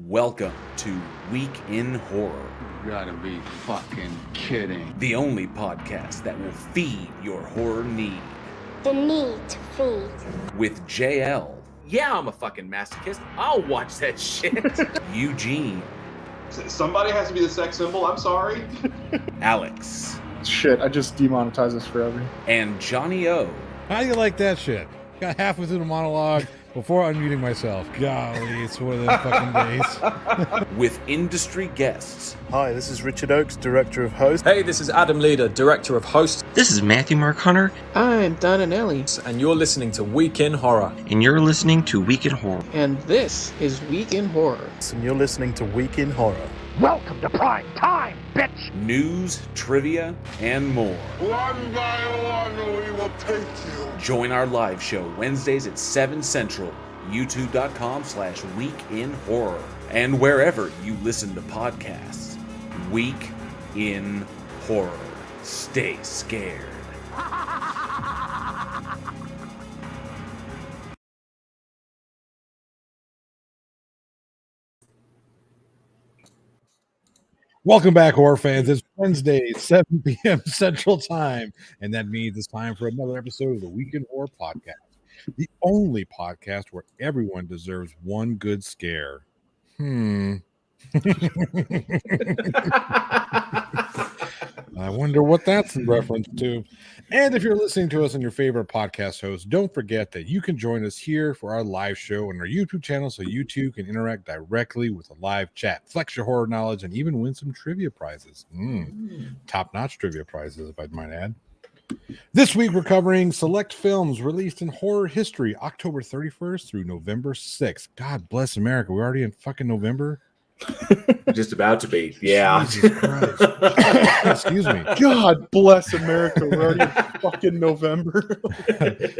Welcome to Week in Horror. You gotta be fucking kidding. The only podcast that will feed your horror need. The need to feed. With JL. Yeah, I'm a fucking masochist. I'll watch that shit. Eugene. Somebody has to be the sex symbol. I'm sorry. Alex. Shit, I just demonetize this forever. And Johnny O. How do you like that shit? Got halfway through the monologue before unmuting myself. Golly, it's one of them fucking days. With industry guests. Hi, this is Richard Oakes, Director of Host. Hey, this is Adam Leader, Director of Host. This is Matthew Mark Hunter. I'm Don Anelli. And you're listening to Week in Horror. And you're listening to Week in Horror. And this is Week in Horror. And you're listening to Week in Horror. Welcome to prime time, bitch! News, trivia, and more. One by one, we will take you. Join our live show Wednesdays at 7 Central, youtube.com/weekinhorror, and wherever you listen to podcasts. Week in Horror. Stay scared. Welcome back, horror fans. It's Wednesday, 7 p.m. Central Time, and that means it's time for another episode of the Week in Horror podcast, the only podcast where everyone deserves one good scare. I wonder what that's in reference to. And if you're listening to us on your favorite podcast host, don't forget that you can join us here for our live show on our YouTube channel so you too can interact directly with a live chat, flex your horror knowledge, and even win some trivia prizes. Top-notch trivia prizes, if I might add. This week, we're covering select films released in horror history, October 31st through November 6th. God bless America. We're already in fucking November. Just about to be, yeah. Jesus Christ. Excuse me. God bless America. We're already in fucking November.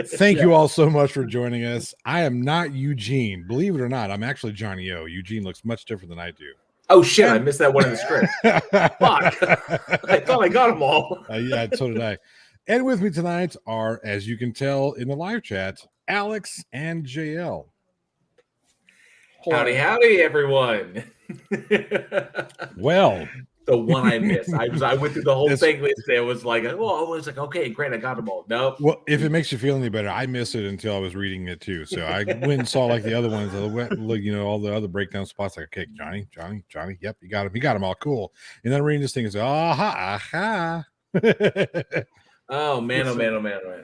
Thank you all so much for joining us. I am not Eugene. Believe it or not, I'm actually Johnny O. Eugene looks much different than I do. Oh, shit. I missed that one in the script. Fuck. I thought I got them all. Yeah, so did I. And with me tonight are, as you can tell in the live chat, Alex and JL. Howdy, howdy, everyone. Well, the one I missed. I went through the whole thing list. It was like, well, I was like, okay, great, I got them all. Nope. Well, if it makes you feel any better, I missed it until I was reading it too. So I went and saw like the other ones. I went, look, you know, all the other breakdown spots. Like, okay, Johnny. Yep, you got him. You got them all. Cool. And then reading this thing is, aha. Oh man.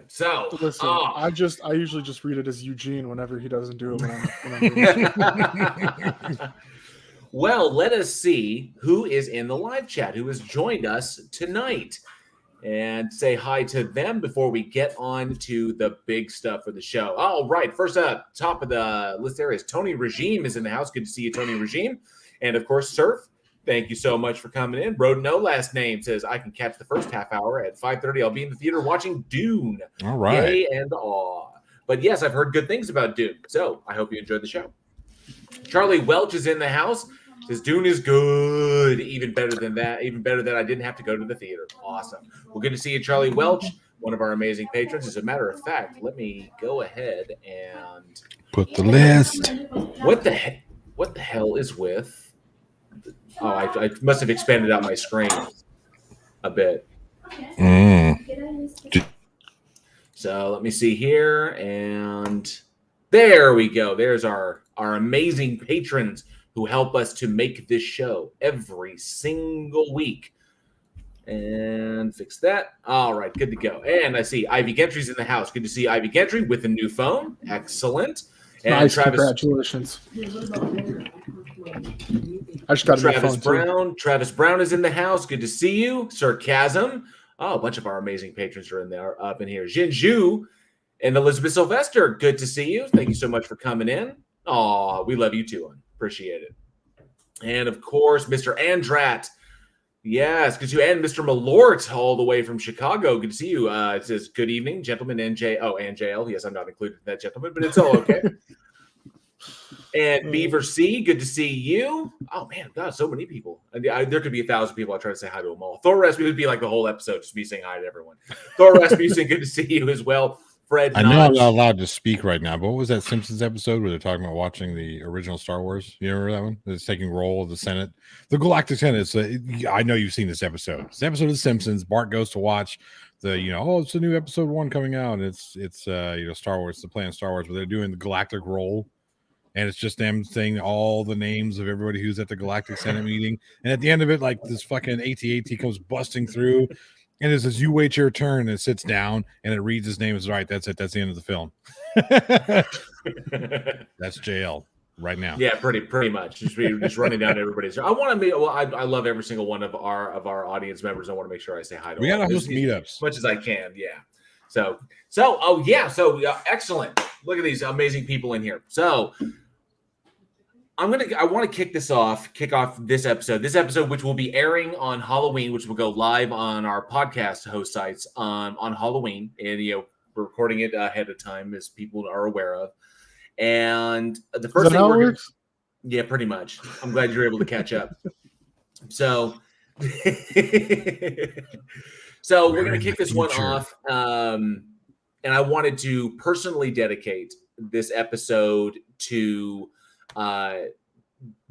So listen, I usually just read it as Eugene whenever he doesn't do it. When I'm Well, let us see who is in the live chat, who has joined us tonight, and say hi to them before we get on to the big stuff for the show. All right, first up, top of the list there is Tony Regime is in the house. Good to see you, Tony Regime. And of course, Surf. Thank you so much for coming in. Road No Last Name says, I can catch the first half hour at 5:30. I'll be in the theater watching Dune. All right. Yay and awe. But yes, I've heard good things about Dune. So I hope you enjoyed the show. Charlie Welch is in the house. Says Dune is good. Even better than that. Even better that I didn't have to go to the theater. Awesome. Well, good to see you, Charlie Welch, one of our amazing patrons. As a matter of fact, let me go ahead and put the list. What the hell is with... Oh, I must have expanded out my screen a bit. So let me see here. And there we go. There's our amazing patrons who help us to make this show every single week. And fix that. All right, good to go. And I see Ivy Gentry's in the house. Good to see Ivy Gentry with a new phone. Excellent. And nice, Travis, congratulations. I just got Travis Brown. Travis Brown is in the house. Good to see you. Sarcasm. Oh, a bunch of our amazing patrons are in there, up in here. Jinju and Elizabeth Sylvester. Good to see you. Thank you so much for coming in. Oh, we love you too. Appreciate it. And of course, Mr. Andrat. Yes, good to see you. And Mr. Malort, all the way from Chicago. Good to see you. It says, good evening, gentlemen, and JL. Yes, I'm not included in that, gentleman, but it's all okay. And Beaver C, good to see you. Oh, man, God, so many people. There could be 1,000 people. I try to say hi to them all. Thor Rasmussen would be like the whole episode, just me saying hi to everyone. Thor Rasmussen, good to see you as well. Fred. I know I'm Notch. not allowed to speak right now, but what was that Simpsons episode where they're talking about watching the original Star Wars? You remember that one? It's taking roll of the Senate, the Galactic Senate. So I know you've seen this episode. It's an episode of The Simpsons. Bart goes to watch it's a new episode 1 coming out. And it's Star Wars, the plan Star Wars, but they're doing the Galactic roll. And it's just them saying all the names of everybody who's at the Galactic Senate meeting. And at the end of it, like this fucking AT-AT comes busting through. And it says, "You wait your turn," and it sits down and it reads his name. Is right. That's it. That's the end of the film. That's JL right now. Yeah, pretty much. Just running down everybody's. I want to meet. Well, I love every single one of our audience members. I want to make sure I say hi to. We all gotta host meetups as much as I can. Yeah. So excellent. Look at these amazing people in here. So I want to kick off this episode, which will be airing on Halloween, which will go live on our podcast host sites on Halloween. And, we're recording it ahead of time, as people are aware of. And the first thing yeah, pretty much. I'm glad you're able to catch up. So we're going to kick this one off. And I wanted to personally dedicate this episode to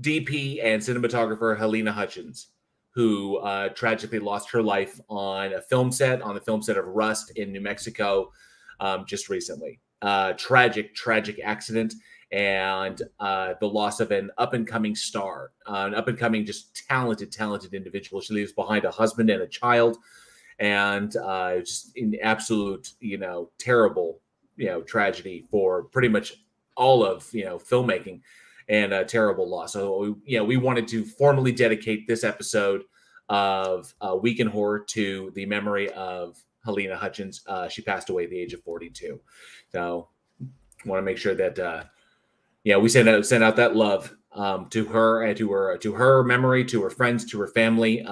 DP and cinematographer Helena Hutchins, who tragically lost her life on the film set of Rust in New Mexico just recently. Tragic accident, and the loss of an up-and-coming star, an up-and-coming, just talented individual. She leaves behind a husband and a child, and just an absolute, terrible, tragedy for pretty much all of, filmmaking, and a terrible loss. So, we wanted to formally dedicate this episode of Week in Horror to the memory of Helena Hutchins. She passed away at the age of 42. So I want to make sure that, we send out that love to her and to her memory, to her friends, to her family.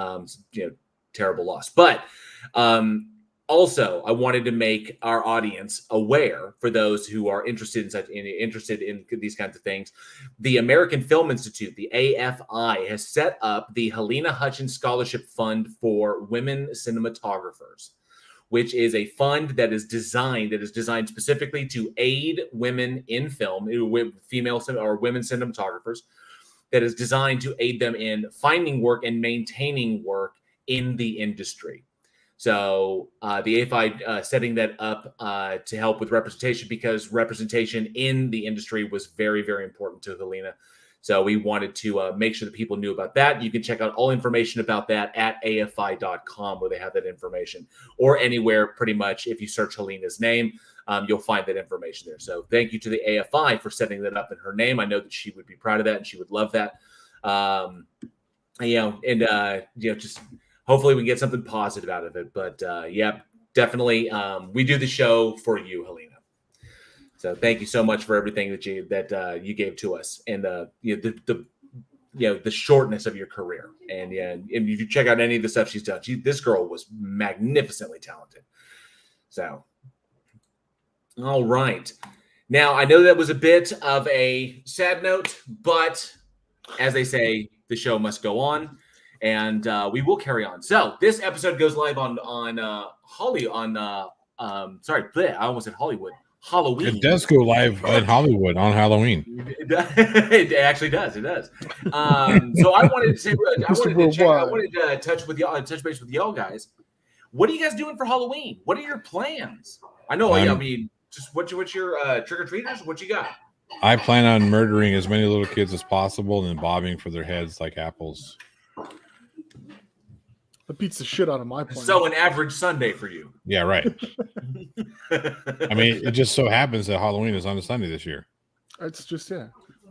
Terrible loss. But also, I wanted to make our audience aware, for those who are interested in these kinds of things. The American Film Institute, the AFI, has set up the Helena Hutchins Scholarship Fund for Women Cinematographers, which is a fund that is designed specifically to aid women in film, female or women cinematographers, that is designed to aid them in finding work and maintaining work in the industry. So the AFI setting that up to help with representation, because representation in the industry was very, very important to Helena. So we wanted to make sure that people knew about that. You can check out all information about that at afi.com, where they have that information, or anywhere pretty much. If you search Helena's name, you'll find that information there. So thank you to the AFI for setting that up in her name. I know that she would be proud of that and she would love that. Just hopefully we get something positive out of it. But definitely, we do the show for you, Helena. So thank you so much for everything that you gave to us, and the shortness of your career. And if you check out any of the stuff she's done, this girl was magnificently talented. So, all right. Now, I know that was a bit of a sad note, but as they say, the show must go on. And we will carry on. So this episode goes live on Halloween. It does go live in Hollywood on Halloween. It actually does. It does. So I wanted to say, I wanted to touch base with y'all guys. What are you guys doing for Halloween? What are your plans? I know. Just what's your trick or treaters? What you got? I plan on murdering as many little kids as possible and then bobbing for their heads like apples. That beats the shit out of my plan. So an average Sunday for you. Yeah, right. I mean, it just so happens that Halloween is on a Sunday this year. It's just,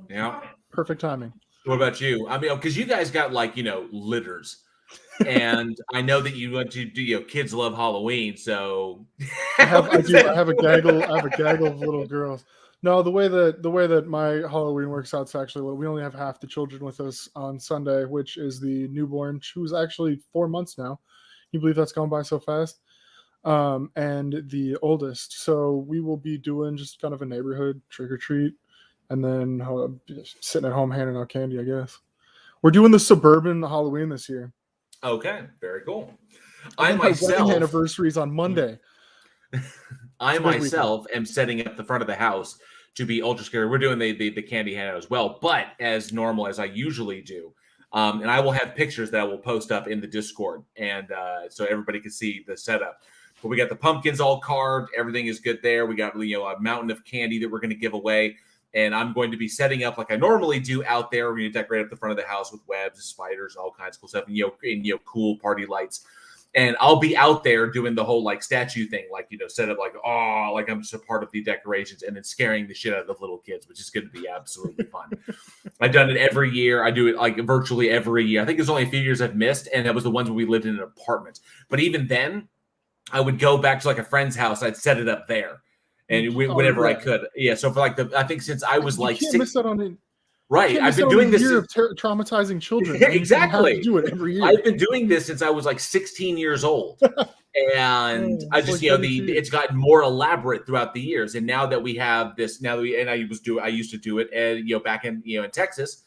yeah. Perfect timing. What about you? I mean, because you guys got litters. And I know that you want to do, kids love Halloween. So I have a gaggle of little girls. No, the way that my Halloween works out is actually we only have half the children with us on Sunday, which is the newborn, who's actually 4 months now. Can you believe that's gone by so fast? And the oldest. So we will be doing just kind of a neighborhood trick or treat, and then sitting at home handing out candy, I guess. We're doing the suburban Halloween this year. Okay, very cool. My wedding anniversary is on Monday. I myself am setting up the front of the house to be ultra scary. We're doing the candy handout as well, but as normal as I usually do. And I will have pictures that I will post up in the Discord, and so everybody can see the setup. But we got the pumpkins all carved. Everything is good there. We got a mountain of candy that we're going to give away. And I'm going to be setting up like I normally do out there. We're going to decorate up the front of the house with webs, spiders, all kinds of cool stuff, and cool party lights. And I'll be out there doing the whole like statue thing, like, set up like I'm just a part of the decorations, and then scaring the shit out of little kids, which is going to be absolutely fun. I've done it every year. I do it like virtually every year. I think there's only a few years I've missed, and that was the ones when we lived in an apartment. But even then, I would go back to like a friend's house. I'd set it up there, and whenever I could. Yeah. So for like I think since I was like, you can't miss out on it. Right, I've been doing this. Year of traumatizing children. Exactly. You have to do it every year. I've been doing this since I was like 16 years old, and I just it's gotten more elaborate throughout the years. And now that we have this, I used to do it, and back in in Texas,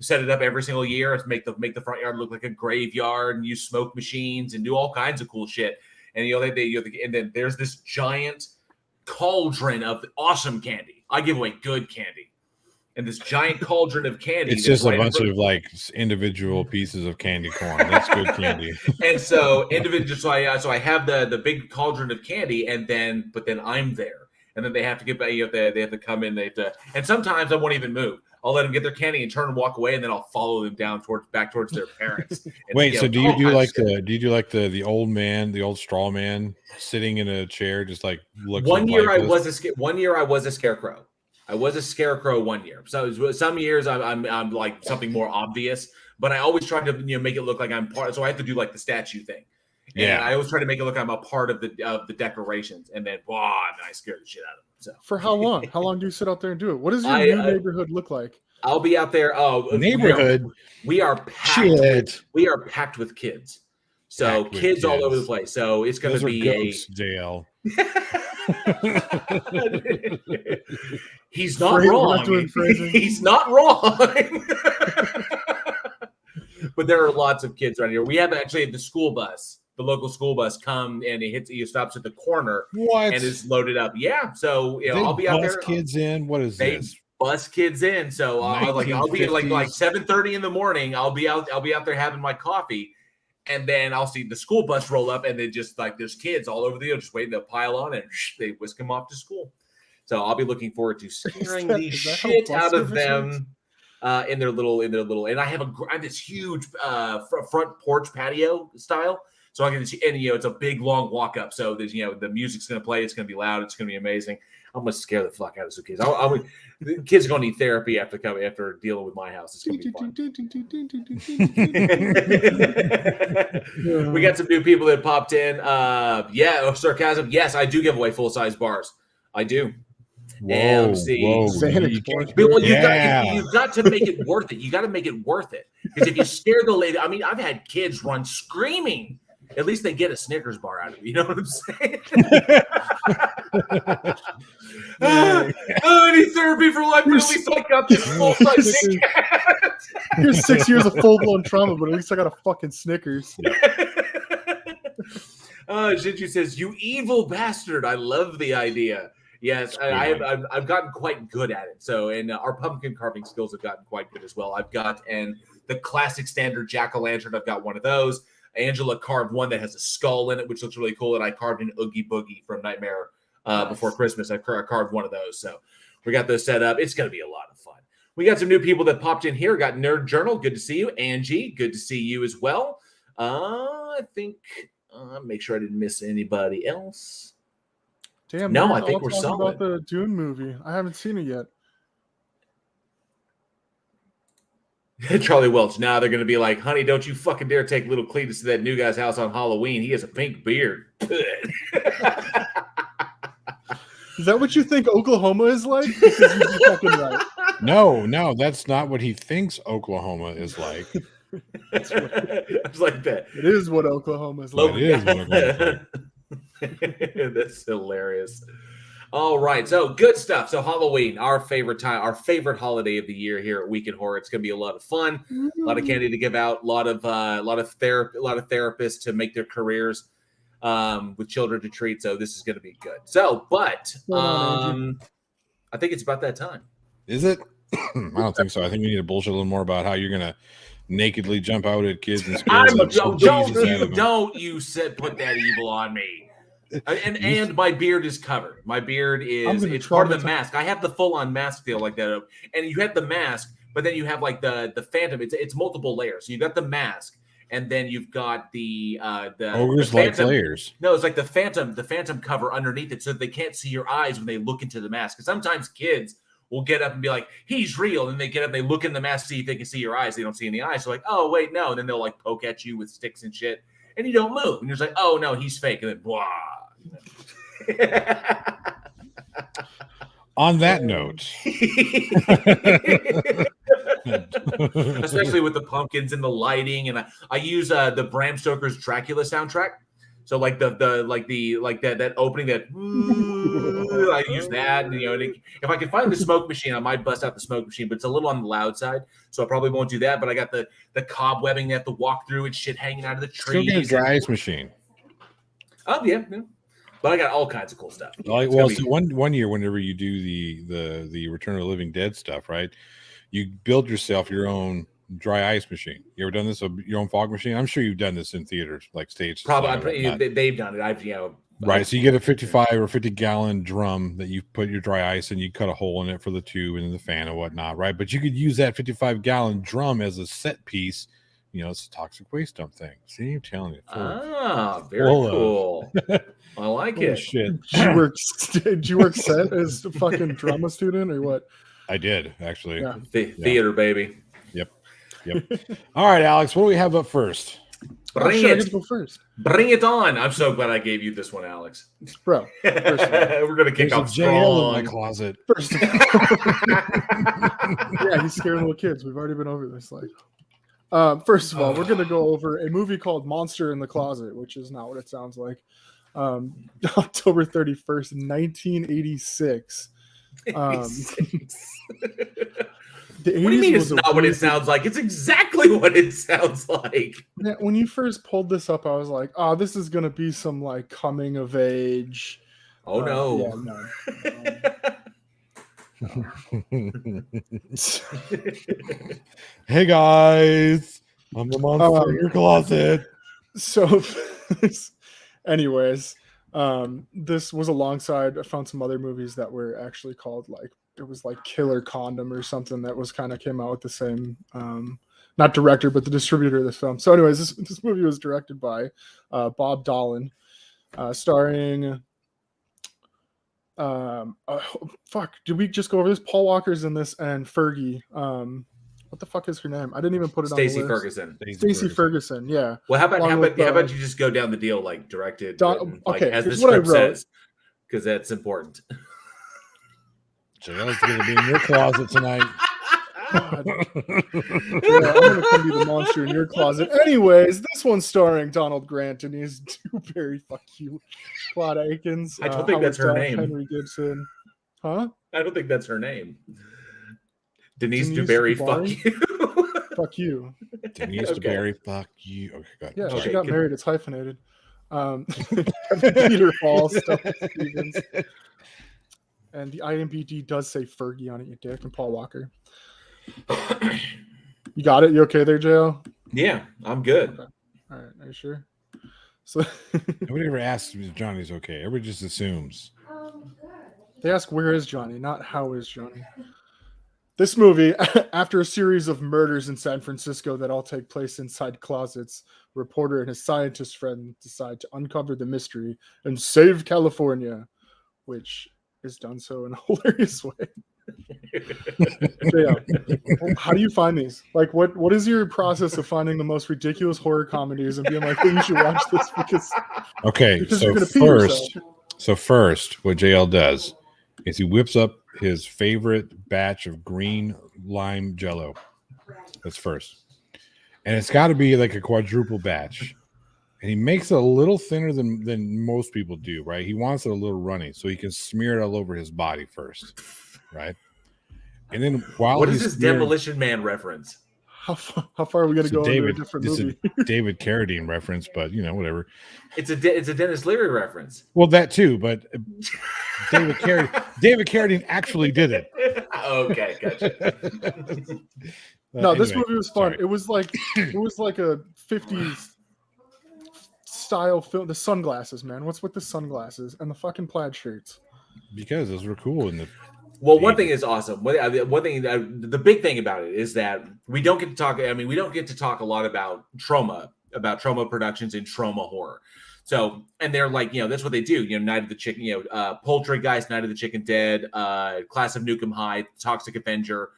set it up every single year, make the front yard look like a graveyard, and use smoke machines and do all kinds of cool shit. And and then there's this giant cauldron of awesome candy. I give away good candy. And this giant cauldron of candy. It's just a bunch of like individual pieces of candy corn. That's good candy. And so so I have the big cauldron of candy, but then I'm there, and then they have to get back. They have to come in. And sometimes I won't even move. I'll let them get their candy and turn and walk away, and then I'll follow them down back towards their parents. Wait, so do you do like the old man, the old straw man sitting in a chair, just like looks? One year I was a scarecrow. I was a scarecrow one year. So some years I'm like something more obvious, but I always try to make it look like I'm part. So I have to do like the statue thing. And I always try to make it look like I'm a part of the decorations, and then I scare the shit out of them. So for how long? How long do you sit out there and do it? What does your new neighborhood look like? I'll be out there. Neighborhood. We are packed. We are packed with kids. So kids all over the place. So it's going to be ghosts, JL. He's not wrong. He's not wrong. But there are lots of kids around here. We have actually the school bus, the local school bus, come and he stops at the corner and is loaded up. Yeah, so I'll be out there. Kids in. What is this? Bus kids in. So I'll be like 7:30 in the morning. I'll be out there having my coffee. And then I'll see the school bus roll up, and then just like there's kids all over the just waiting to pile on, and they whisk them off to school. So I'll be looking forward to scaring the shit out of them in their little. And I have this huge front porch patio style, so I can see. And it's a big long walk up. So there's the music's gonna play. It's gonna be loud. It's gonna be amazing. I'm gonna scare the fuck out of some kids. The kids are gonna need therapy after dealing with my house. It's gonna be fun. We got some new people that popped in. Sarcasm. Yes, I do give away full size bars. I do. Whoa. Well, you've got to make it worth it. You got to make it worth it, because if you scare the lady, I've had kids run screaming. At least they get a Snickers bar out of it. You know what I'm saying? I need therapy for life, but at least I got this full-size cat. Here's 6 years of full-blown trauma, but at least I got a fucking Snickers. Shinju says, "You evil bastard." I love the idea. Yes, I've gotten quite good at it. So, and our pumpkin carving skills have gotten quite good as well. I've got the classic standard jack-o'-lantern. I've got one of those. Angela carved one that has a skull in it, which looks really cool. And I carved an Oogie Boogie from Nightmare before Christmas. I carved one of those. So we got those set up. It's going to be a lot of fun. We got some new people that popped in here. Got Nerd Journal. Good to see you. Angie, good to see you as well. I think, make sure I didn't miss anybody else. Damn. No, I think we're solid. About the Dune movie. I haven't seen it yet. Charlie Welch. Now they're going to be like, honey, don't you fucking dare take little Cletus to that new guy's house on Halloween. He has a pink beard. Is that what you think Oklahoma is like? Because you're fucking right. No, that's not what he thinks Oklahoma is like. It's like that. It is what Oklahoma is like. It is what Oklahoma is like. That's hilarious. All right, so good stuff. So Halloween, our favorite holiday of the year here at Week in Horror. It's going to be a lot of fun, a lot of candy to give out, a lot of therapists to make their careers with children to treat. So this is going to be good. So, but I think it's about that time. Is it? I don't think so. I think we need to bullshit a little more about how you're going to nakedly jump out at kids and scare them. Don't you put that evil on me. And my beard is covered. My beard it's part of the mask. I have the full on mask deal like that. And you have the mask, but then you have like the phantom. It's multiple layers. So you got the mask, and then you've got the ogres like layers. No, it's like the phantom cover underneath it, so that they can't see your eyes when they look into the mask. Because sometimes kids will get up and be like, he's real. And they get up and they look in the mask, see if they can see your eyes. They don't see any eyes. So like, oh, wait, no. And then they'll like poke at you with sticks and shit. And you don't move. And you're just like, oh, no, he's fake. And then, blah. On that note. Especially with the pumpkins and the lighting. And I use the Bram Stoker's Dracula soundtrack. So like that opening that I use that, and, if I can find the smoke machine, I might bust out the smoke machine, but it's a little on the loud side, so I probably won't do that. But I got the cobwebbing they have to walk through and shit hanging out of the trees. Still get a dry ice machine. Oh yeah, but I got all kinds of cool stuff. So one year, whenever you do the Return of the Living Dead stuff, right? You build yourself your own dry ice machine. You ever done this? Your own fog machine? I'm sure you've done this in theaters, like stage. Probably they've done it. Right. So you get a 55 or 50 gallon drum that you put your dry ice in. You cut a hole in it for the tube and the fan and whatnot. Right. But you could use that 55 gallon drum as a set piece. It's a toxic waste dump thing. See, I'm telling you. Very cool. I like it. Shit. Did you work set as a fucking drama student or what? I did actually. Yeah. Theater, baby. Yep. All right, Alex, what do we have up first? Bring it. Go first. Bring it on. I'm so glad I gave you this one, Alex. Bro. We're going to kick off strong. In my closet. First of all. Yeah, he's scaring little kids. We've already been over this. First of all, we're going to go over a movie called Monster in the Closet, which is not what it sounds like. October 31st, 1986. What do you mean it's not what it sounds like? It's exactly what it sounds like. Yeah, when you first pulled this up, I was like, oh, this is going to be some like coming of age. Oh, no. Hey, guys. I'm the monster in your closet. So, anyways, this was alongside, I found some other movies that were actually called it was like Killer Condom or something that was kind of came out with the same, not director, but the distributor of this film. So anyways, this movie was directed by Bob Dolan, starring, did we just go over this? Paul Walker's in this and Fergie. What the fuck is her name? I didn't even put it Stacey on the list. Ferguson. Stacey Ferguson, yeah. Well, how about you just go down the deal like directed, as the script says, because that's important. JL's going to be in your closet tonight. I'm going to come be the monster in your closet. Anyways, this one's starring Donald Grant and he's Dewberry. Fuck you, Claude Akins. I don't think that's her name. Henry Gibson. Huh? I don't think that's her name. Denise Dewberry. Fuck you. Fuck you. Denise Dewberry. Fuck you. Okay, go ahead. Yeah, she got married. It's hyphenated. Peter Hall, Stella Stevens. And the IMDb does say Fergie on it, you dick, and Paul Walker. You got it? You okay there, JL? Yeah, I'm good. Okay. All right, are you sure? So nobody ever asks if Johnny's okay. Everybody just assumes. They ask, where is Johnny, not how is Johnny. This movie, after a series of murders in San Francisco that all take place inside closets, a reporter and his scientist friend decide to uncover the mystery and save California, which is done so in a hilarious way. Yeah. How do you find these? Like, what is your process of finding the most ridiculous horror comedies and being like, hey, you should watch this because you're gonna pee yourself? So first, what JL does is he whips up his favorite batch of green lime jello. That's first. And it's got to be like a quadruple batch. And he makes it a little thinner than most people do, right? He wants it a little runny so he can smear it all over his body first, right? And then while what is this Demolition Man reference? How far are we going to go into a different movie? David Carradine reference, but whatever. It's a Dennis Leary reference. Well, that too, but David Carradine actually did it. Okay, gotcha. No, this movie was fun. Sorry. It was like a 50s style film. The sunglasses, man. What's with the sunglasses and the fucking plaid shirts? Because those were cool in the. Well, one thing is awesome. One thing, the big thing about it is that we don't get to talk. I mean, we don't get to talk a lot about Troma productions and Troma horror. So, and they're like, that's what they do. Night of the Chicken, Poultrygeist, Night of the Chicken Dead, Class of Nukem High, Toxic Avenger.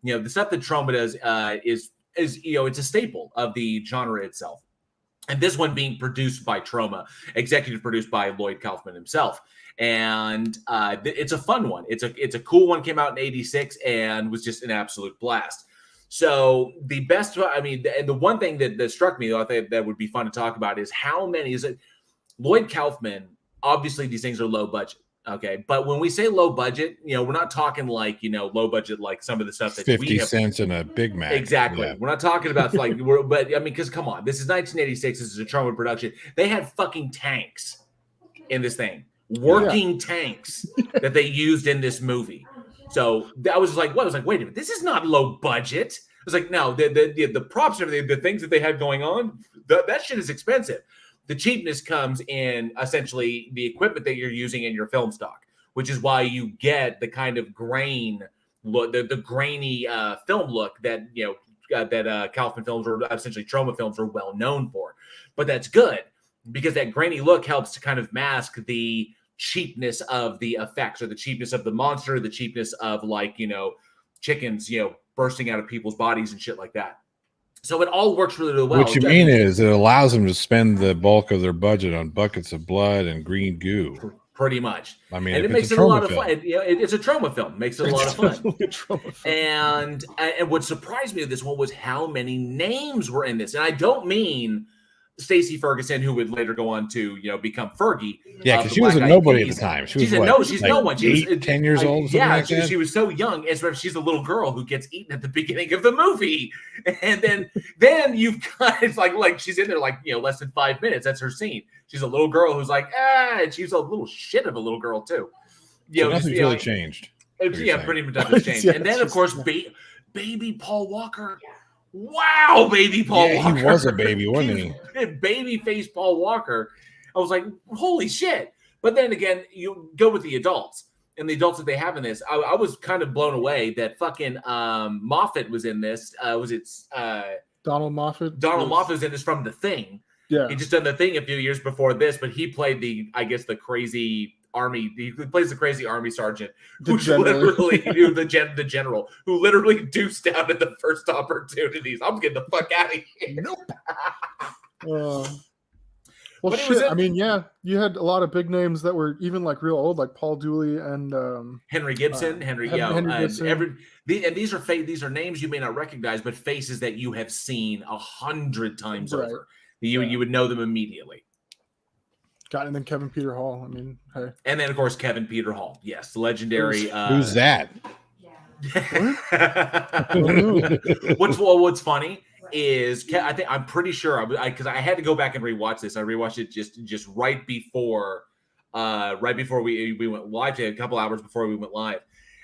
The stuff that Troma does is it's a staple of the genre itself. And this one being produced by Troma, executive produced by Lloyd Kaufman himself. And it's a fun one. It's a cool one. Came out in '86 and was just an absolute blast. So the best, and the one thing that struck me, though, I think that would be fun to talk about is how many is it? Lloyd Kaufman. Obviously, these things are low budget. Okay, but when we say low budget, we're not talking like low budget like some of the stuff that 50 cents in a Big Mac. Exactly. Yeah. We're not talking about because come on, this is 1986. This is a Troma production. They had fucking tanks in this thing. Working tanks that they used in this movie. So I was like, what? I was like, wait a minute, this is not low budget. I was like, no, the props and everything, the things that they had going on, that shit is expensive. The cheapness comes in essentially the equipment that you're using in your film stock, which is why you get the kind of grain look, the grainy film look that that Kaufman films or essentially Troma films are well known for. But that's good because that grainy look helps to kind of mask the cheapness of the effects or the cheapness of the monster, the cheapness of chickens, bursting out of people's bodies and shit like that. So it all works really, really well. What you mean is it allows them to spend the bulk of their budget on buckets of blood and green goo. Pretty much. I mean, and it makes it a lot of fun. It's a Troma film. Makes it a lot of fun. And what surprised me with this one was how many names were in this. And I don't mean Stacey Ferguson, who would later go on to become Fergie. Yeah, because she was a nobody at the time. She's no one. She was 10 years old. Yeah, she was so young. As she's a little girl who gets eaten at the beginning of the movie, and then you've got it's like she's in there less than 5 minutes. That's her scene. She's a little girl who's like and she's a little shit of a little girl too. So nothing's really changed. Yeah, pretty much nothing's changed. Yeah, and then of course, baby Paul Walker. Wow, baby Paul Walker. He was a baby, wasn't he? Baby face Paul Walker. I was like, holy shit. But then again, you go with the adults and the adults that they have in this. I was kind of blown away that fucking Moffat was in this. Donald Moffat? Donald Moffat was in this from The Thing. Yeah. He just done The Thing a few years before this, but he played the crazy army. He plays the crazy army sergeant who literally the general who literally deuced out at the first opportunities. I'm getting the fuck out of here. Nope. Well, shit. I mean, yeah, you had a lot of big names that were even real old, like Paul Dooley and Henry Gibson. Henry Gibson. These are names you may not recognize, but faces that you have seen 100 times over. You would know them immediately. And then Kevin Peter Hall. I mean, hey. And then of course Kevin Peter Hall. Yes, the legendary. Who's that? What's funny is I'm pretty sure because I had to go back and rewatch this. I rewatched it just right before we went live, a couple hours before we went live,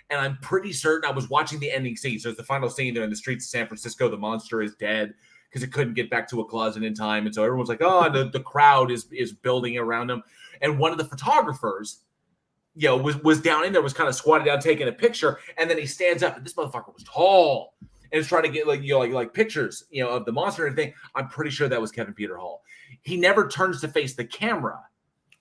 and I'm pretty certain I was watching the ending scene. So it's the final scene. They're in the streets of San Francisco. The monster is dead because it couldn't get back to a closet in time, and so everyone's like, "Oh," the crowd is building around him, and one of the photographers. Was down in there, was kind of squatted down, taking a picture, and then he stands up, and this motherfucker was tall, and is trying to get like pictures, of the monster and everything. I'm pretty sure that was Kevin Peter Hall. He never turns to face the camera,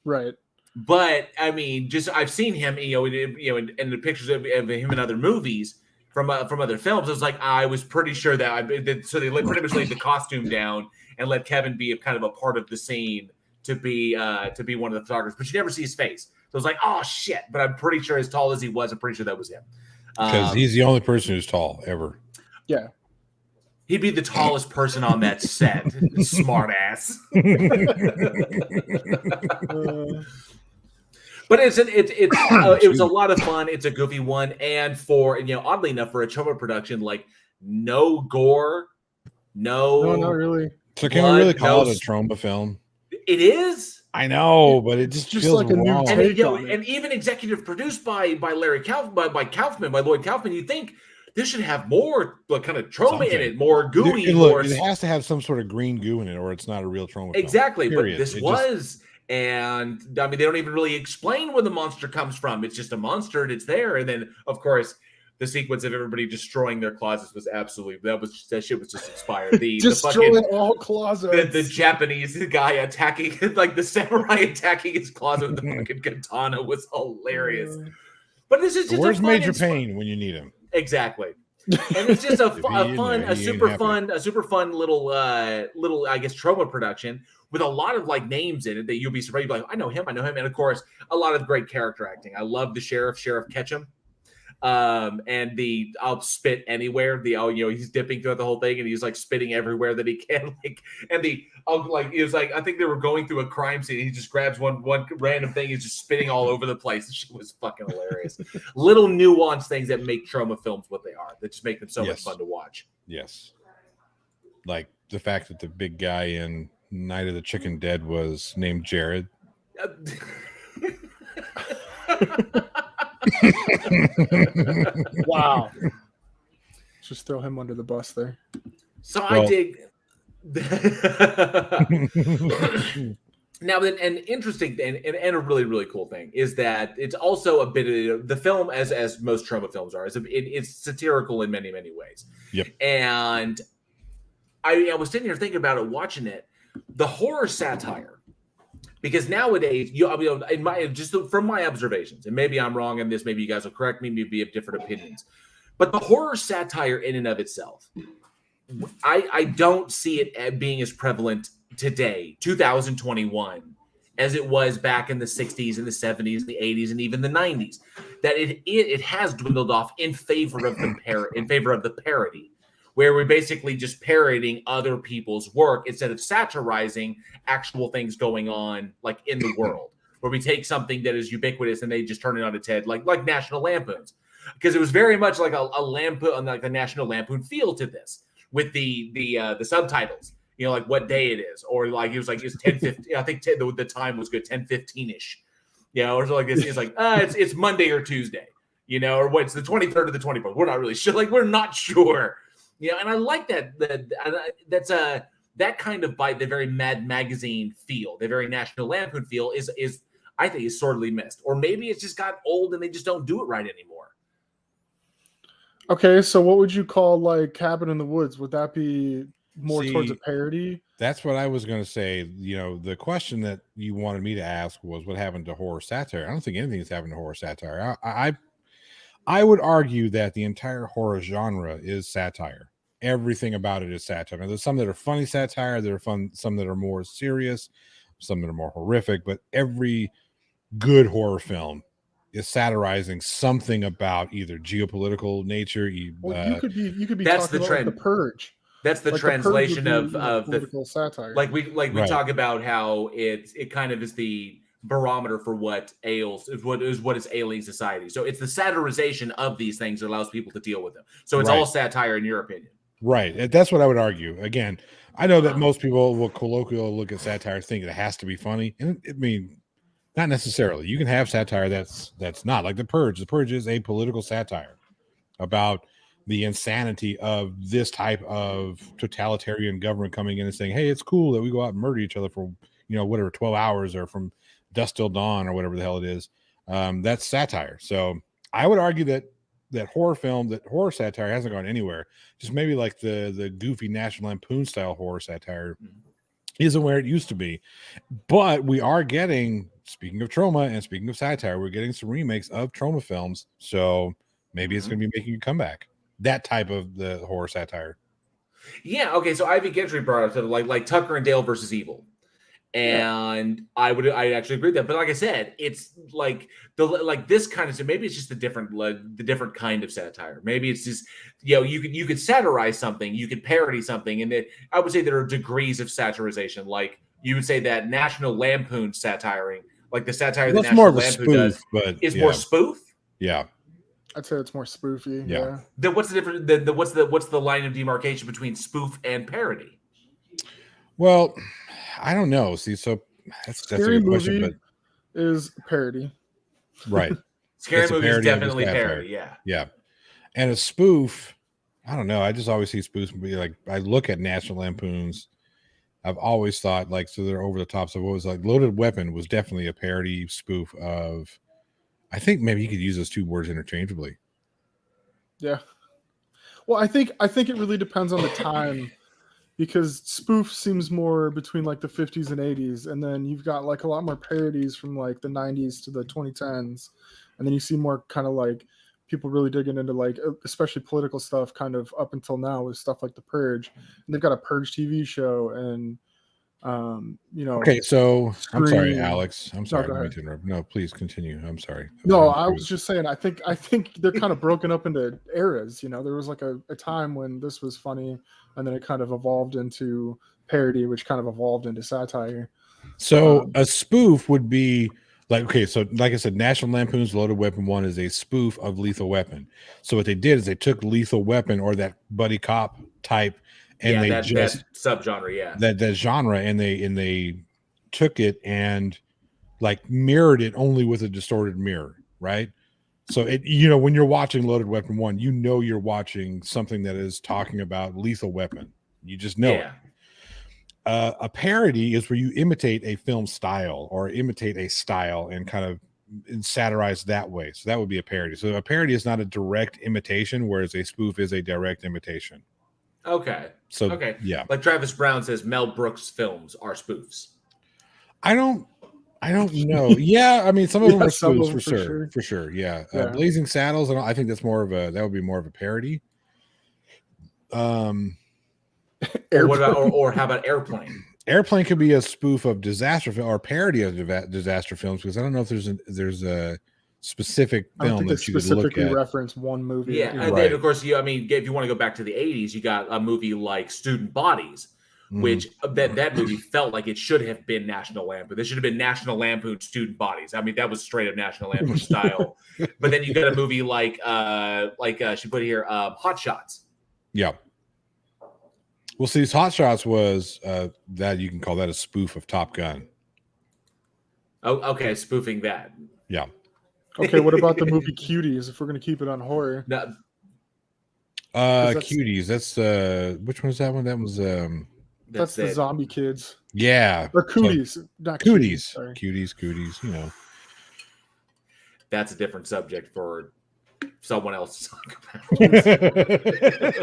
right? But I mean, I've seen him, in the pictures of him in other movies from other films. I was pretty sure that so they pretty much laid the costume down and let Kevin be kind of a part of the scene to be one of the photographers, but you never see his face. So I was like, oh shit! But I'm pretty sure, as tall as he was, I'm pretty sure that was him. Because he's the only person who's tall ever. Yeah, he'd be the tallest person on that set. Smart ass. But it was a lot of fun. It's a goofy one, and oddly enough, for a Troma production, no gore, No, not really. So can we really call it a Troma film? It is. I know, but it just feels like a new wrong. take on it. And even executive produced by Larry Kaufman, by Lloyd Kaufman, you think this should have more like kind of Troma in it, more gooey. It has to have some sort of green goo in it, or it's not a real Troma film. Exactly, Period. But this was. And I mean, they don't even really explain where the monster comes from. It's just a monster and it's there. And then, of course, the sequence of everybody destroying their closets was absolutely that shit was just inspired. Destroy all closets. The Japanese guy attacking, like the samurai attacking his closet with the fucking katana was hilarious. But this is just where's Major Payne when you need him? Exactly. And it's just a super fun little I guess Troma production with a lot of like names in it that you'll be surprised. You'll be like, I know him, and of course a lot of great character acting. I love the Sheriff Ketchum, and the I'll spit anywhere. He's dipping throughout the whole thing and he's like spitting everywhere that he can. It was like I think they were going through a crime scene. And he just grabs one random thing. He's just spitting all over the place. The shit was fucking hilarious. Little nuanced things that make Troma films what they are. That just make them so much fun to watch. Yes, like the fact that the big guy in Night of the Chicken Dead was named Jared. Wow. Just throw him under the bus there. So I dig. Now, an interesting and a really, really cool thing is that it's also a bit of the film, as most Troma films are, it's satirical in many, many ways. Yep. And I was sitting here thinking about it, watching it, the horror satire. Because nowadays, from my observations, and maybe I'm wrong on this, maybe you guys will correct me, maybe you have different opinions, but the horror satire in and of itself, I don't see it being as prevalent today, 2021, as it was back in the 60s and the 70s, the 80s, and even the 90s. That it has dwindled off in favor of the parody, where we're basically just parodying other people's work instead of satirizing actual things going on like in the world, where we take something that is ubiquitous and they just turn it on its head, like National Lampoons, because it was very much like a Lampoon, like a National Lampoon feel to this with the subtitles, like what day it is, or like it's 10:15. I think the time was good, 10:15ish, or so like this. It's like it's Monday or Tuesday, or what's the 23rd or the 24th. We're not really sure. Like we're not sure. And I like that. That's that kind of bite, the very Mad Magazine feel, the very National Lampoon feel is I think is sorely missed, or maybe it's just got old and they just don't do it right anymore. Okay, so what would you call like Cabin in the Woods? Would that be more towards a parody? That's what I was going to say. The question that you wanted me to ask was what happened to horror satire. I don't think anything's happened to horror satire. I would argue that the entire horror genre is satire. Everything about it is satire. Now, there's some that are funny satire, there are some that are more serious, some that are more horrific, but every good horror film is satirizing something about either geopolitical nature. You could be that's talking the about trend. Like The Purge. That's the translation of political satire. Like we talk about how it kind of is the barometer for what ails what is ailing society. So it's the satirization of these things that allows people to deal with them. So it's all satire in your opinion. Right. That's what I would argue. Again, I know that most people will colloquially look at satire thinking it has to be funny. And I mean, not necessarily. You can have satire that's not like The Purge. The Purge is a political satire about the insanity of this type of totalitarian government coming in and saying, hey, it's cool that we go out and murder each other for, 12 hours or from dusk till dawn or whatever the hell it is. That's satire. So I would argue that horror satire hasn't gone anywhere. Just maybe like the goofy National Lampoon style horror satire isn't where it used to be. But we are getting, speaking of Troma and speaking of satire, we're getting some remakes of Troma films. So maybe it's going to be making a comeback. That type of the horror satire. Yeah. Okay. So Ivy Gentry brought up to like Tucker and Dale versus Evil. And I actually agree with that. But like I said, it's like this kind of, so maybe it's just the different kind of satire. Maybe it's just, you could satirize something, you could parody something. And I would say there are degrees of satirization. Like you would say that National Lampoon satiring, like the satire that National Lampoon does, but is more spoof. Yeah. I'd say it's more spoofy. Yeah. Yeah. Then what's the difference? What's the line of demarcation between spoof and parody? Well, I don't know. See, so that's a Scary good question, Movie but is parody. right. Scary It's a Movie is parody of a definitely satire. parody. Yeah. Yeah. And a spoof, I don't know. I just always see spoofs be like, I look at National Lampoons. I've always thought like, so they're over the top. So what was like Loaded Weapon was definitely a parody spoof of, I think maybe you could use those two words interchangeably. Yeah. Well, I think it really depends on the time, because spoof seems more between like the 50s and 80s, and then you've got like a lot more parodies from like the 90s to the 2010s, and then you see more kind of like people really digging into like especially political stuff kind of up until now with stuff like The Purge, and they've got a Purge TV show, and Okay, so I'm sorry, Scream. Alex. I'm sorry. go I didn't mean ahead. to interrupt. No, please continue. I'm sorry. No, I was just saying, I think they're kind of broken up into eras. There was like a time when this was funny, and then it kind of evolved into parody, which kind of evolved into satire. So a spoof would be like, okay, so like I said, National Lampoon's Loaded Weapon 1 is a spoof of Lethal Weapon. So what they did is they took Lethal Weapon or that buddy cop type, and they that just subgenre, yeah, that genre, and they took it and like mirrored it only with a distorted mirror, right? So it, when you're watching Loaded Weapon 1, you're watching something that is talking about Lethal Weapon. You just know it. A parody is where you imitate a film style or imitate a style and kind of satirize that way. So that would be a parody. So a parody is not a direct imitation, whereas a spoof is a direct imitation. Okay. So okay. Yeah. Like Travis Brown says, Mel Brooks films are spoofs. I don't know. Yeah, I mean, some of them are spoofs them for sure. Yeah. Yeah. Blazing Saddles, and I think that's that would be more of a parody. Or what about, or how about Airplane? Airplane could be a spoof of disaster film or parody of disaster films, because I don't know if there's a specific film that you could look at. Reference one movie. Yeah, and then of course, if you want to go back to the 80s, you got a movie like Student Bodies, which that movie felt like it should have been National Lampoon. This should have been National Lampoon Student Bodies. I mean, that was straight up National Lampoon style. But then you got a movie like she put here, Hot Shots. Yeah. Well, see, Hot Shots was that you can call that a spoof of Top Gun. Oh, okay, spoofing that. Yeah. Okay, what about the movie Cuties? If we're going to keep it on horror, No, Cuties. That's which one was that one? That was that's the zombie kids. Yeah, or Cooties, not Cooties. Sorry. Cooties. That's a different subject for someone else to talk about.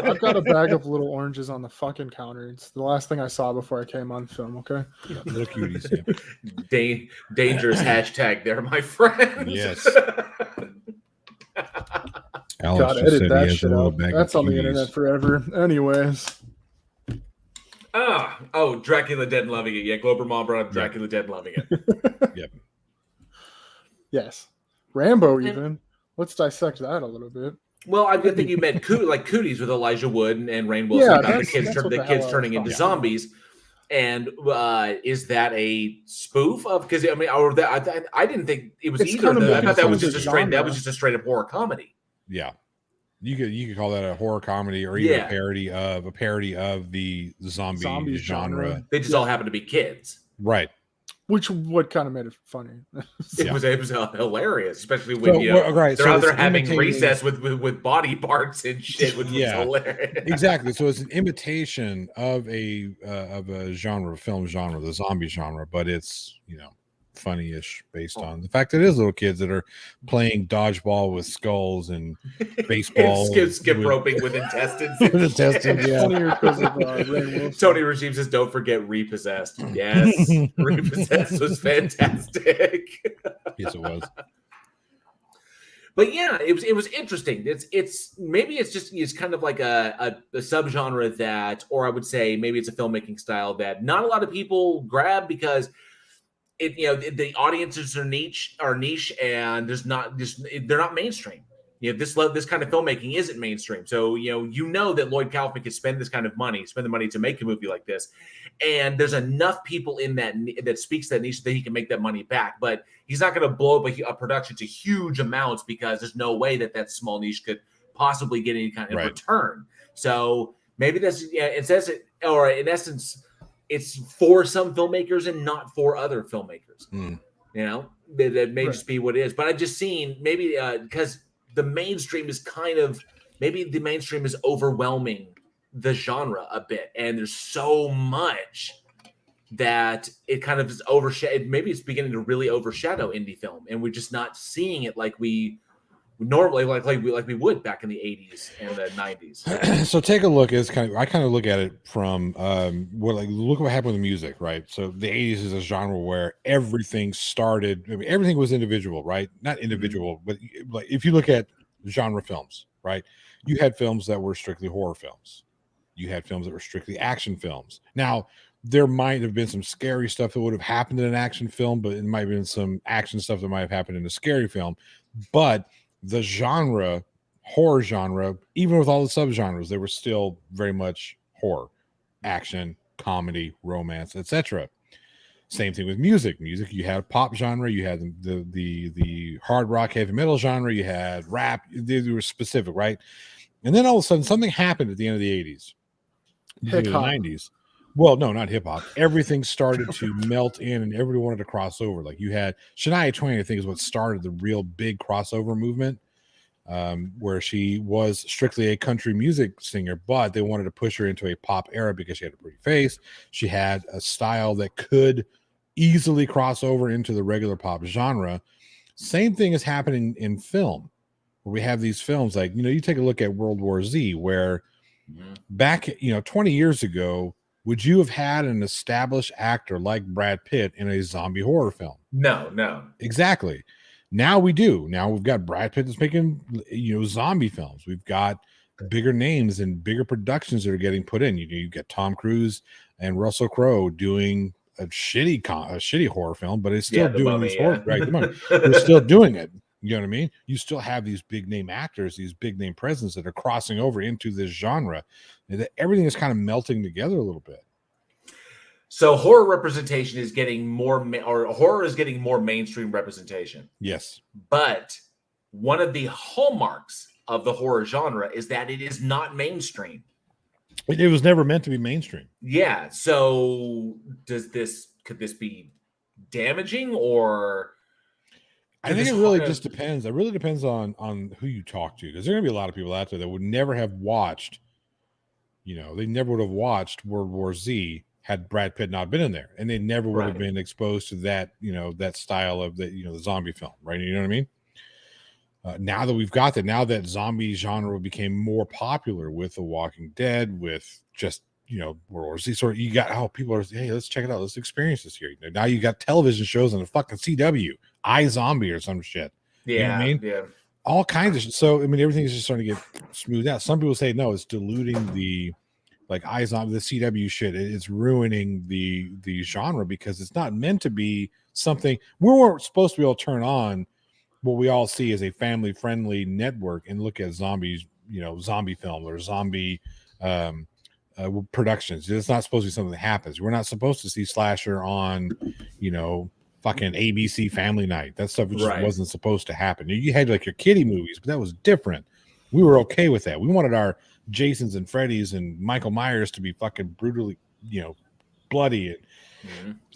I've got a bag of little oranges on the fucking counter. It's the last thing I saw before I came on film. Okay. Little cuties. Yeah. Dangerous hashtag there, my friend. Yes. Gotta edit that shit out. That's on the internet forever. Anyways. Oh, Dracula Dead and Loving It. Yeah, Glober Mom brought up Dracula Dead and Loving It. Yep. Yes. Rambo even. Let's dissect that a little bit. Well, I think you meant Cooties with Elijah Wood and Rainn Wilson about the kids turning into zombies. And is that a spoof of? Because I mean, I didn't think it was either. I thought that was just a straight up horror comedy. Yeah, you could call that a horror comedy or even a parody of the zombie genre. They just all happen to be kids, right? What kind of made it funny? It was hilarious, especially when they're out there having recess with body parts and shit, which was hilarious. Exactly. So it's an imitation of a film genre, the zombie genre, but it's funny-ish based on the fact that it is little kids that are playing dodgeball with skulls and baseball, and skip roping with intestines. Tony Regime says, "Don't forget Repossessed." Yes, Repossessed was fantastic. Yes, it was. But yeah, it was interesting. It's maybe it's kind of like a subgenre that, or I would say maybe it's a filmmaking style that not a lot of people grab because the audiences are niche, and they're not mainstream. this kind of filmmaking isn't mainstream. So you know that Lloyd Kaufman could spend the money to make a movie like this, and there's enough people in that speaks that niche that he can make that money back. But he's not going to blow up a production to huge amounts because there's no way that small niche could possibly get any kind of return. So maybe it says it, or in essence, it's for some filmmakers and not for other filmmakers. That may just be what it is. But I've just seen maybe because the mainstream is the mainstream is overwhelming the genre a bit, and there's so much that it kind of is maybe it's beginning to really overshadow indie film, and we're just not seeing it like we normally like we would back in the 80s and the 90s. So take a look. I kind of look at it from look what happened with music, right? So the 80s is a genre where everything started. I mean, everything was individual, right? Not individual, but like if you look at genre films, right? You had films that were strictly horror films. You had films that were strictly action films. Now, there might have been some scary stuff that would have happened in an action film, but it might have been some action stuff that might have happened in a scary film. But the horror genre, even with all the subgenres, they were still very much horror, action, comedy, romance, etc. Same thing with music. You had pop genre, you had the hard rock, heavy metal genre, you had rap. They were specific, right? And then all of a sudden, something happened at the end of the 80s, the 90s. Well, no, not hip hop. Everything started to melt in, and everybody wanted to cross over. Like you had Shania Twain, I think, is what started the real big crossover movement, where she was strictly a country music singer, but they wanted to push her into a pop era because she had a pretty face. She had a style that could easily cross over into the regular pop genre. Same thing is happening in film, where we have these films like, you take a look at World War Z, where back, 20 years ago, would you have had an established actor like Brad Pitt in a zombie horror film? No. Exactly. Now we do. Now we've got Brad Pitt that's making, zombie films. We've got bigger names and bigger productions that are getting put in. You've got Tom Cruise and Russell Crowe doing a shitty horror film, but it's still doing this horror, right? The Mummy. They're still doing it. You know what I mean? You still have these big name actors, these big name presence that are crossing over into this genre. Everything is kind of melting together a little bit. So horror representation is getting horror is getting more mainstream representation. Yes. But one of the hallmarks of the horror genre is that it is not mainstream. It was never meant to be mainstream. Yeah. So could this be damaging, or? I think it really just depends. It really depends on who you talk to, because there are going to be a lot of people out there that would never have watched, they never would have watched World War Z had Brad Pitt not been in there, and they never would have been exposed to that, that style of the zombie film, right? You know what I mean? Now that we've got that, now that zombie genre became more popular with The Walking Dead, with just World War Z, sort of, you got people are, hey, let's check it out, let's experience this here. Now you got television shows on the fucking CW, iZombie or some shit. Yeah, you know what I mean? Yeah. All kinds of shit. So I mean, everything is just starting to get smoothed out. Some people say no, it's diluting the iZombie, the CW shit. It's ruining the genre because it's not meant to be something. We weren't supposed to be able to turn on what we all see as a family friendly network and look at zombies, zombie film or zombie productions. It's not supposed to be something that happens. We're not supposed to see slasher on, fucking ABC Family Night. That stuff just wasn't supposed to happen. You had like your kiddie movies, but that was different. We were okay with that. We wanted our Jasons and Freddys and Michael Myers to be fucking brutally, bloody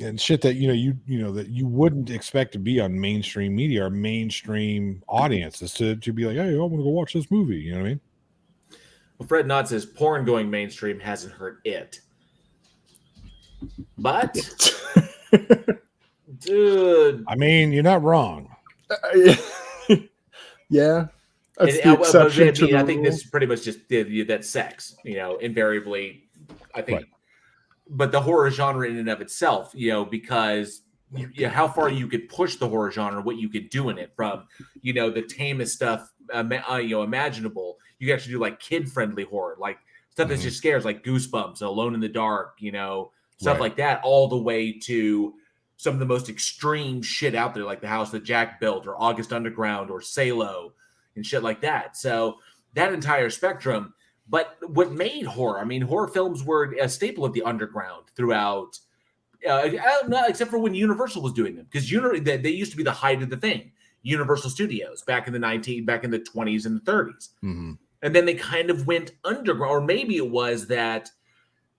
and shit that that you wouldn't expect to be on mainstream media or mainstream audiences to be like, hey, I want to go watch this movie. You know what I mean? Well, Fred Knott says porn going mainstream hasn't hurt it, but dude, I mean, you're not wrong. Yeah. I think this is pretty much just that sex, invariably, I think. Right. But the horror genre in and of itself, because how far you could push the horror genre, what you could do in it, from, the tamest stuff, imaginable. You can actually do like kid-friendly horror, like stuff that just scares, like Goosebumps, Alone in the Dark, stuff like that, all the way to some of the most extreme shit out there, like The House That Jack Built or August Underground or Salo. and shit like that. So that entire spectrum. But what made horror? I mean, horror films were a staple of the underground throughout. Except for when Universal was doing them, because they used to be the height of the thing. Universal Studios back in the 20s and the 30s, and then they kind of went underground, or maybe it was that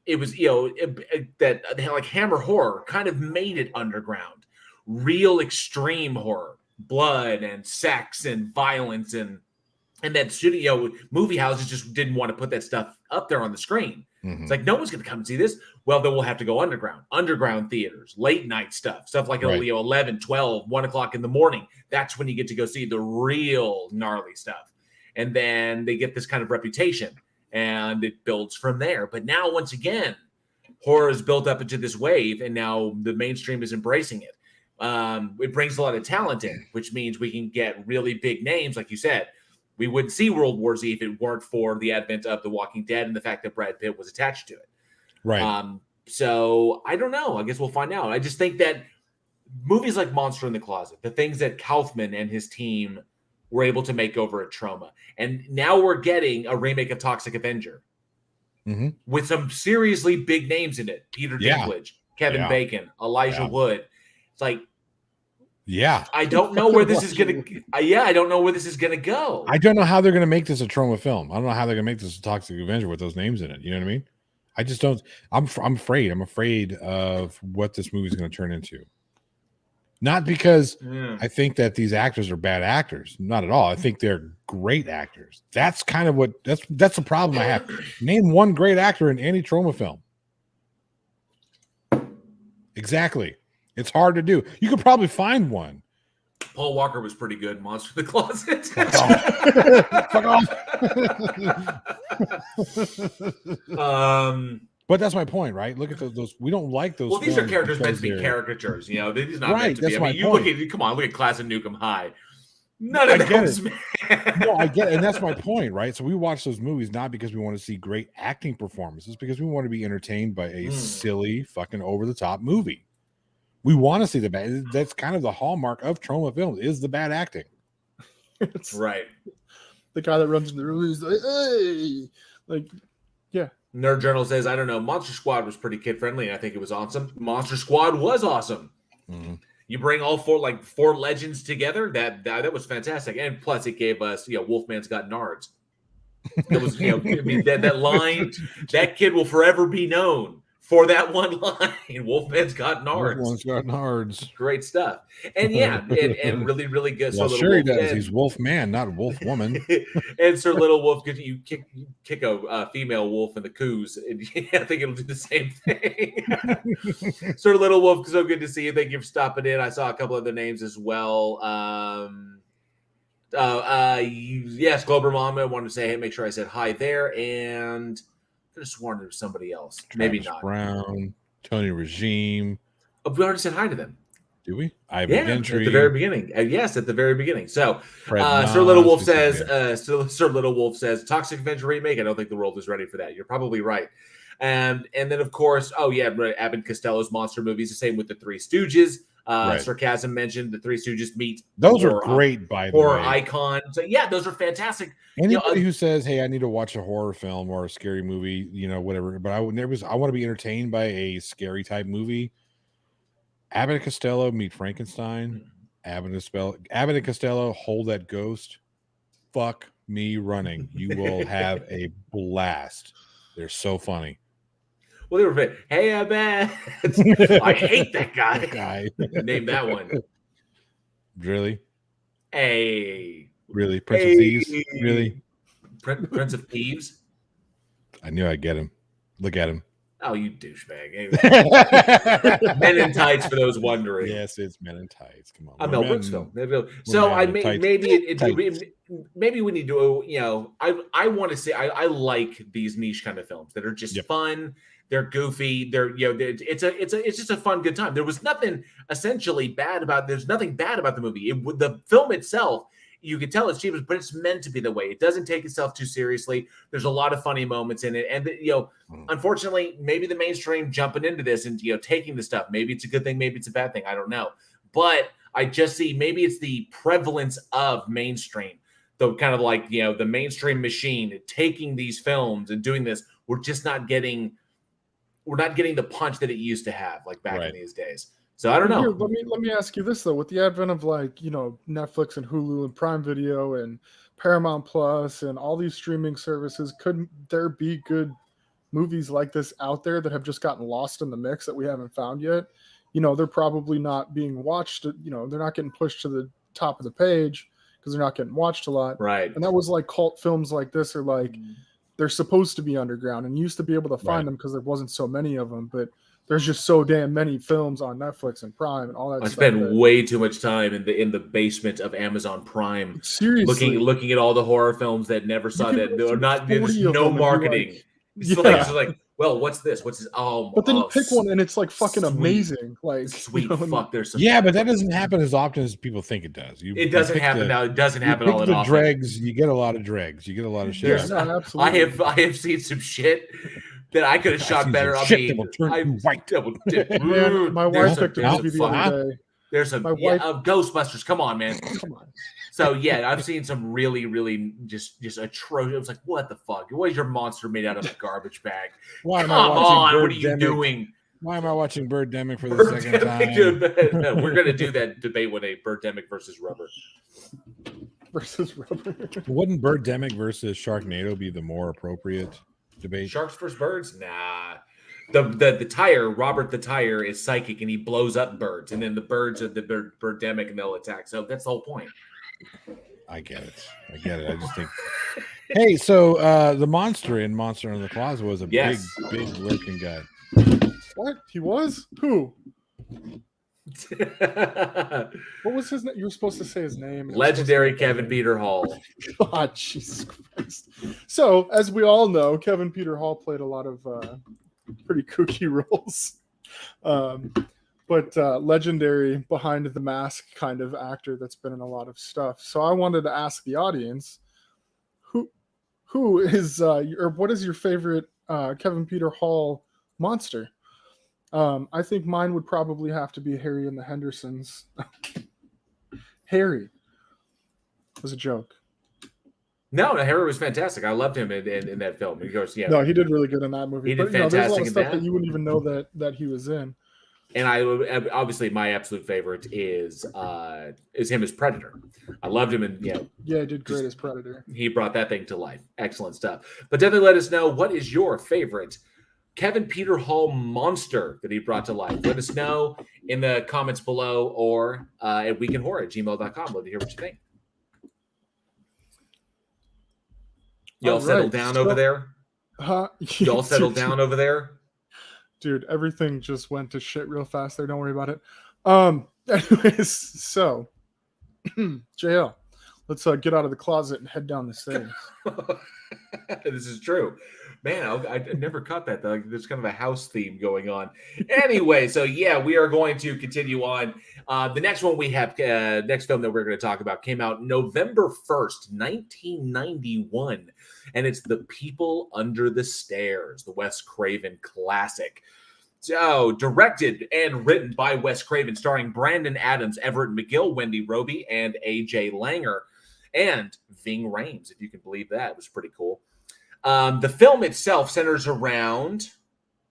it was that like Hammer Horror kind of made it underground, real extreme horror, blood and sex and violence, and that studio movie houses just didn't want to put that stuff up there on the screen. It's like, no one's going to come and see this. Well, then we'll have to go underground theaters, late night stuff like 11, 12, 1 o'clock in the morning. That's when you get to go see the real gnarly stuff. And then they get this kind of reputation and it builds from there. But now, once again, horror is built up into this wave, and now the mainstream is embracing it. It brings a lot of talent in, which means we can get really big names, like you said. We wouldn't see World War Z if it weren't for the advent of The Walking Dead and the fact that Brad Pitt was attached to it. Right. So I don't know. I guess we'll find out. I just think that movies like Monster in the Closet, the things that Kaufman and his team were able to make over at Troma, and now we're getting a remake of Toxic Avenger with some seriously big names in it. Peter Dinklage, Kevin Bacon, Elijah Wood. It's like, I don't know where this is going to. I don't know where this is going to go. I don't know how they're going to make this a Troma film. I don't know how they're going to make this a Toxic Avenger with those names in it. You know what I mean? I just don't. I'm afraid. I'm afraid of what this movie is going to turn into. Not because I think that these actors are bad actors. Not at all. I think they're great actors. That's kind of what. That's the problem I have. Name one great actor in any Troma film. Exactly. It's hard to do. You could probably find one. Paul Walker was pretty good. Monster in the Closet. Fuck off. But that's my point, right? Look at those. We don't like those. Well, these are characters meant to be caricatures. You know, they're not meant to be. I mean, you look at come on, look at Class of Nukem High. None of those. No, I get it, and that's my point, right? So we watch those movies not because we want to see great acting performances, because we want to be entertained by a silly, fucking over the top movie. We want to see the bad. That's kind of the hallmark of Troma films is the bad acting. It's right. The guy that runs in the room is like, hey, like, yeah. Nerd Journal says, I don't know. Monster Squad was pretty kid friendly, and I think it was awesome. Monster Squad was awesome. You bring all four legends together. That was fantastic, and plus it gave us, Wolfman's got nards. It was, I mean, that line. That kid will forever be known for that one line. Wolfman's got nards. Wolfman's got nards. Great stuff. And and really, really good. Well, so sure he does. He's Wolf Man, not Wolf Woman. And Sir Little Wolf, you kick a female wolf in the coos, and I think it'll do the same thing. Sir Little Wolf, so good to see you. Thank you for stopping in. I saw a couple other names as well. Yes, Glober Mama. I wanted to say, hey, make sure I said hi there. And I just sworn there was somebody else. Maybe not. Brown, Tony Regime. Oh, we already said hi to them. Do we? Ivan Gentry. At the very beginning. Yes, at the very beginning. So, Sir Little Wolf says, Sir Little Wolf says, Toxic Avenger remake. I don't think the world is ready for that. You're probably right. And then, of course, Abbott and Costello's monster movies. The same with the Three Stooges. Right. Sarcasm mentioned the Three Stooges meet. Those are great, by the way. Horror icon. So, yeah, those are fantastic. Anybody who says, "Hey, I need to watch a horror film or a scary movie," whatever. But I want to be entertained by a scary type movie. Abbott and Costello meet Frankenstein. Abbott and Costello hold that ghost. Fuck me running. You will have a blast. They're so funny. Well, they were hey, Abbott. I hate that guy. Name that one. Really? Hey. Really? Prince of Thieves? Really? Prince of Thieves? I knew I'd get him. Look at him. Oh, you douchebag. Men in Tights, for those wondering. Yes, it's Men in Tights. Come on. I'm Mel Brooks film. So maybe we need to, I want to say, I like these niche kind of films that are just fun. They're goofy. It's just a fun, good time. There was nothing essentially bad about. There's nothing bad about the movie. The film itself, you can tell it's cheap, but it's meant to be the way. It doesn't take itself too seriously. There's a lot of funny moments in it, and unfortunately, maybe the mainstream jumping into this and taking the stuff. Maybe it's a good thing. Maybe it's a bad thing. I don't know. But I just see maybe it's the prevalence of mainstream the kind of like, the mainstream machine taking these films and doing this, we're not getting the punch that it used to have, like back in these days. So I don't know. Here, let me ask you this though: with the advent of like Netflix and Hulu and Prime Video and Paramount Plus and all these streaming services, couldn't there be good movies like this out there that have just gotten lost in the mix that we haven't found yet? They're probably not being watched. They're not getting pushed to the top of the page because they're not getting watched a lot. Right. And that was like cult films like this are like they're supposed to be underground and you used to be able to find them because there wasn't so many of them, but there's just so damn many films on Netflix and Prime and all that. I spend way too much time in the basement of Amazon Prime, seriously, looking at all the horror films that never saw that. They're not. There's no marketing. It's like, well, what's this? What's this? Oh, but then you pick one and it's like fucking amazing. Like sweet fuck. There's some but that doesn't happen as often as people think it does. It doesn't happen now. It doesn't happen all that often. Dregs. You get a lot of dregs. You get a lot of shit. Yeah, absolutely. I have seen some shit that I could have shot better. I mean, white. Man, my wife picked a movie the other day. There's some Ghostbusters. Come on, man. Come on. So yeah, I've seen some really, really just atrocious. It was like, what the fuck? What is your monster made out of a garbage bag? Come on, what are you doing? Why am I watching Birdemic for the second time? We're gonna do that debate one day: Birdemic versus Rubber. Wouldn't Birdemic versus Sharknado be the more appropriate debate? Sharks versus birds? Nah. The tire, Robert the Tire, is psychic and he blows up birds, and then the birds are the birdemic and they'll attack. So that's the whole point. I get it. I just think. Hey, so the monster in Monster in the Closet was a big lurking guy. What? He was? Who? What was his name? You were supposed to say his name. Legendary Kevin Peter Hall. God, Jesus Christ. So, as we all know, Kevin Peter Hall played a lot of pretty kooky roles. But legendary behind the mask kind of actor that's been in a lot of stuff. So I wanted to ask the audience, who is or what is your favorite Kevin Peter Hall monster? I think mine would probably have to be Harry and the Hendersons. Harry was a joke. No, Harry was fantastic. I loved him in that film. He goes, No, he did really good in that movie. He did but, there's a lot of fantastic stuff that you wouldn't even know that he was in. And obviously my absolute favorite is him as Predator. I loved him, and yeah, he did great as Predator. He brought that thing to life. Excellent stuff. But definitely let us know, what is your favorite Kevin Peter Hall monster that he brought to life? Let us know in the comments below or at weekinhorror@gmail.com. Love to hear what you think. Y'all settled down over there? Y'all settled down over there? Dude, everything just went to shit real fast there. Don't worry about it. Anyways, so JL, let's get out of the closet and head down the stairs. This is true. Man, I never caught that though. There's kind of a house theme going on. Anyway, so yeah, we are going to continue on. The next one we have, next film that we're going to talk about came out November 1st, 1991. And it's The People Under the Stairs, the Wes Craven classic. So, directed and written by Wes Craven, starring Brandon Adams, Everett McGill, Wendy Roby, and A.J. Langer, and Ving Rhames, if you can believe that. It was pretty cool. The film itself centers around,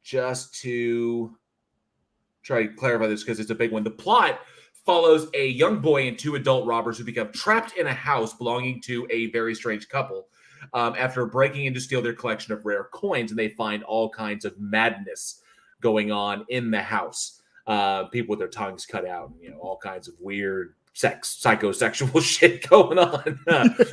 just to try to clarify this because it's a big one, the plot follows a young boy and two adult robbers who become trapped in a house belonging to a very strange couple after breaking in to steal their collection of rare coins, and they find all kinds of madness going on in the house. People with their tongues cut out, and, all kinds of weird psychosexual shit going on.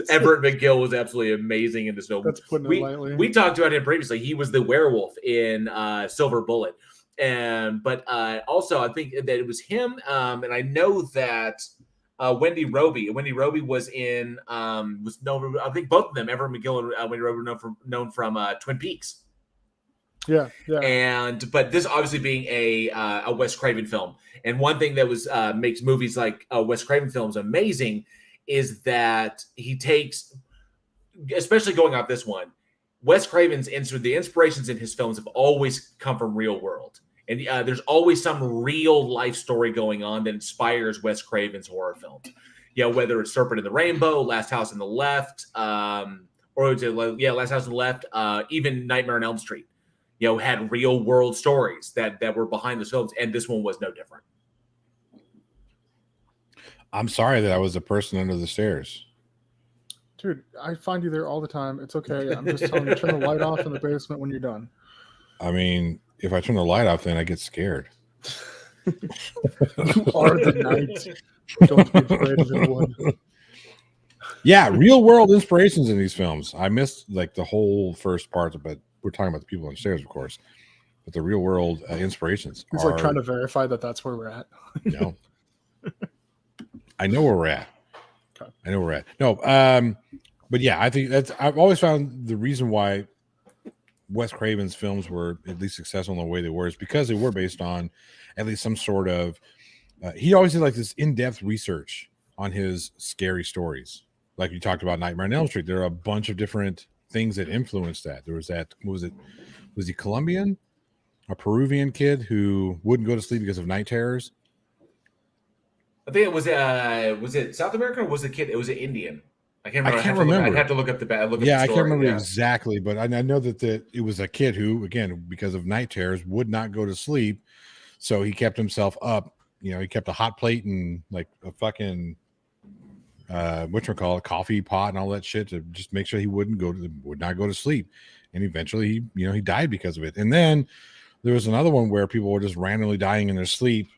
Everett McGill was absolutely amazing in this film. That's putting it lightly. We talked about him previously. He was the werewolf in Silver Bullet. But also I think that it was him. And I know that Wendy Roby was in, I think both of them, Everett McGill and Wendy Roby, known from Twin Peaks. Yeah. But this obviously being a Wes Craven film, and one thing that was makes movies like Wes Craven films amazing is that he takes, especially going off this one, Wes Craven's the inspirations in his films have always come from real world, and there's always some real life story going on that inspires Wes Craven's horror films. whether it's Serpent in the Rainbow, Last House on the Left, or Last House on the Left, even Nightmare on Elm Street, had real world stories that were behind those films, and this one was no different. I'm sorry that I was the person under the stairs. Dude, I find you there all the time. It's okay. I'm just telling you, turn the light off in the basement when you're done. I mean, if I turn the light off, then I get scared. You are the night. Don't be afraid of anyone. Yeah, real world inspirations in these films. I missed like the whole first part, but we're talking about the people on the stairs, of course. But the real world inspirations. He's like trying to verify that that's where we're at. No. I know where we're at. Okay. I know where we're at. No, but yeah, I think I've always found the reason why Wes Craven's films were at least successful in the way they were is because they were based on at least some sort of he always did like this in-depth research on his scary stories. Like you talked about Nightmare on Elm Street, there are a bunch of different things that influenced that. There was that, was he Colombian? A Peruvian kid who wouldn't go to sleep because of night terrors? I think it was it South American or was the kid? It was an Indian. I can't remember. I'd have to look up the I can't remember exactly, but I know that it was a kid who, again, because of night terrors, would not go to sleep. So he kept himself up. He kept a hot plate and like a fucking coffee pot and all that shit to just make sure he would not go to sleep. And eventually he died because of it. And then there was another one where people were just randomly dying in their sleep.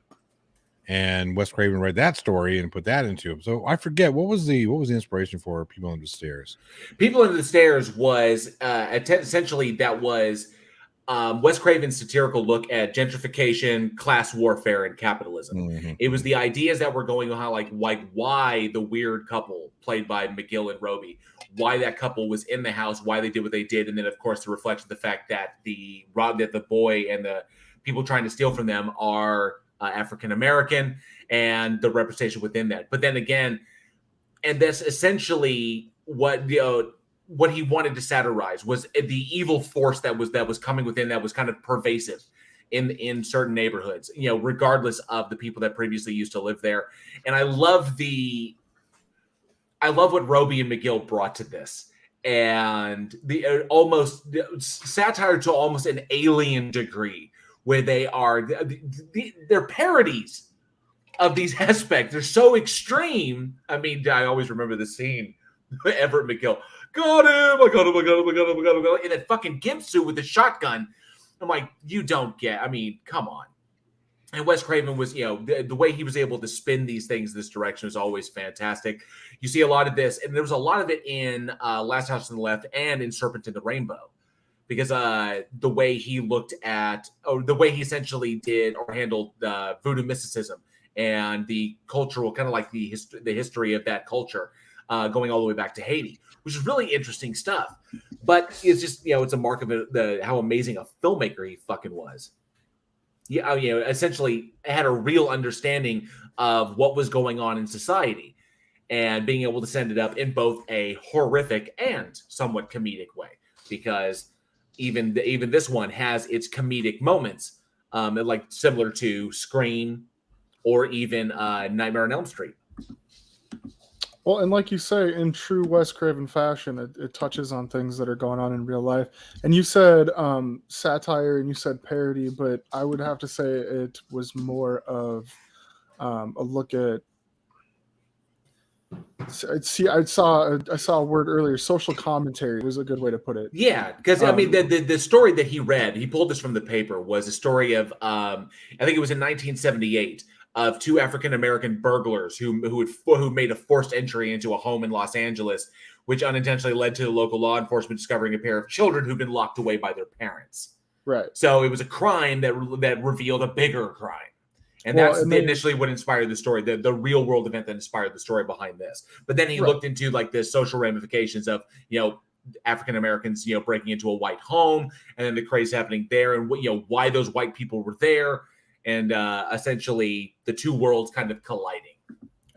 And Wes Craven read that story and put that into him. So I forget what was the inspiration for People Under the Stairs. People Under the Stairs was essentially that was Wes Craven's satirical look at gentrification, class warfare, and capitalism. Mm-hmm. It was the ideas that were going on, like why the weird couple played by McGill and Roby, why that couple was in the house, why they did what they did, and then of course the reflection of the fact that the boy and the people trying to steal from them are African American, and the representation within that. But then again, and that's essentially what what he wanted to satirize was the evil force that was coming within, that was kind of pervasive in certain neighborhoods, regardless of the people that previously used to live there. And I love what Roby and McGill brought to this, and the almost satire to almost an alien degree, where they are they're parodies of these aspects. They're so extreme. I mean, I always remember the scene. Everett McGill, got him! I got him! In that fucking gimp suit with the shotgun. I'm like, you don't get. I mean, come on. And Wes Craven was, the way he was able to spin these things this direction was always fantastic. You see a lot of this, and there was a lot of it in Last House on the Left and in Serpent in the Rainbow. Because the way he looked at, or the way he essentially did or handled voodoo mysticism and the cultural, kind of like the history of that culture, going all the way back to Haiti, which is really interesting stuff. But it's just, it's a mark of how amazing a filmmaker he fucking was. Yeah, essentially had a real understanding of what was going on in society, and being able to send it up in both a horrific and somewhat comedic way, because even this one has its comedic moments, like similar to Scream or even Nightmare on Elm Street. Well, and like you say, in true Wes Craven fashion, it touches on things that are going on in real life. And you said satire and you said parody, but I would have to say it was more of a look at. I saw a word earlier. Social commentary was a good way to put it. Yeah, because I mean, the story that he read, he pulled this from the paper, was a story of I think it was in 1978, of two African American burglars who made a forced entry into a home in Los Angeles, which unintentionally led to the local law enforcement discovering a pair of children who'd been locked away by their parents. Right. So it was a crime that revealed a bigger crime. And that's initially what inspired the story, the real world event that inspired the story behind this. But then he looked into like the social ramifications of, African Americans, breaking into a white home, and then the craze happening there, and why those white people were there, and essentially the two worlds kind of colliding.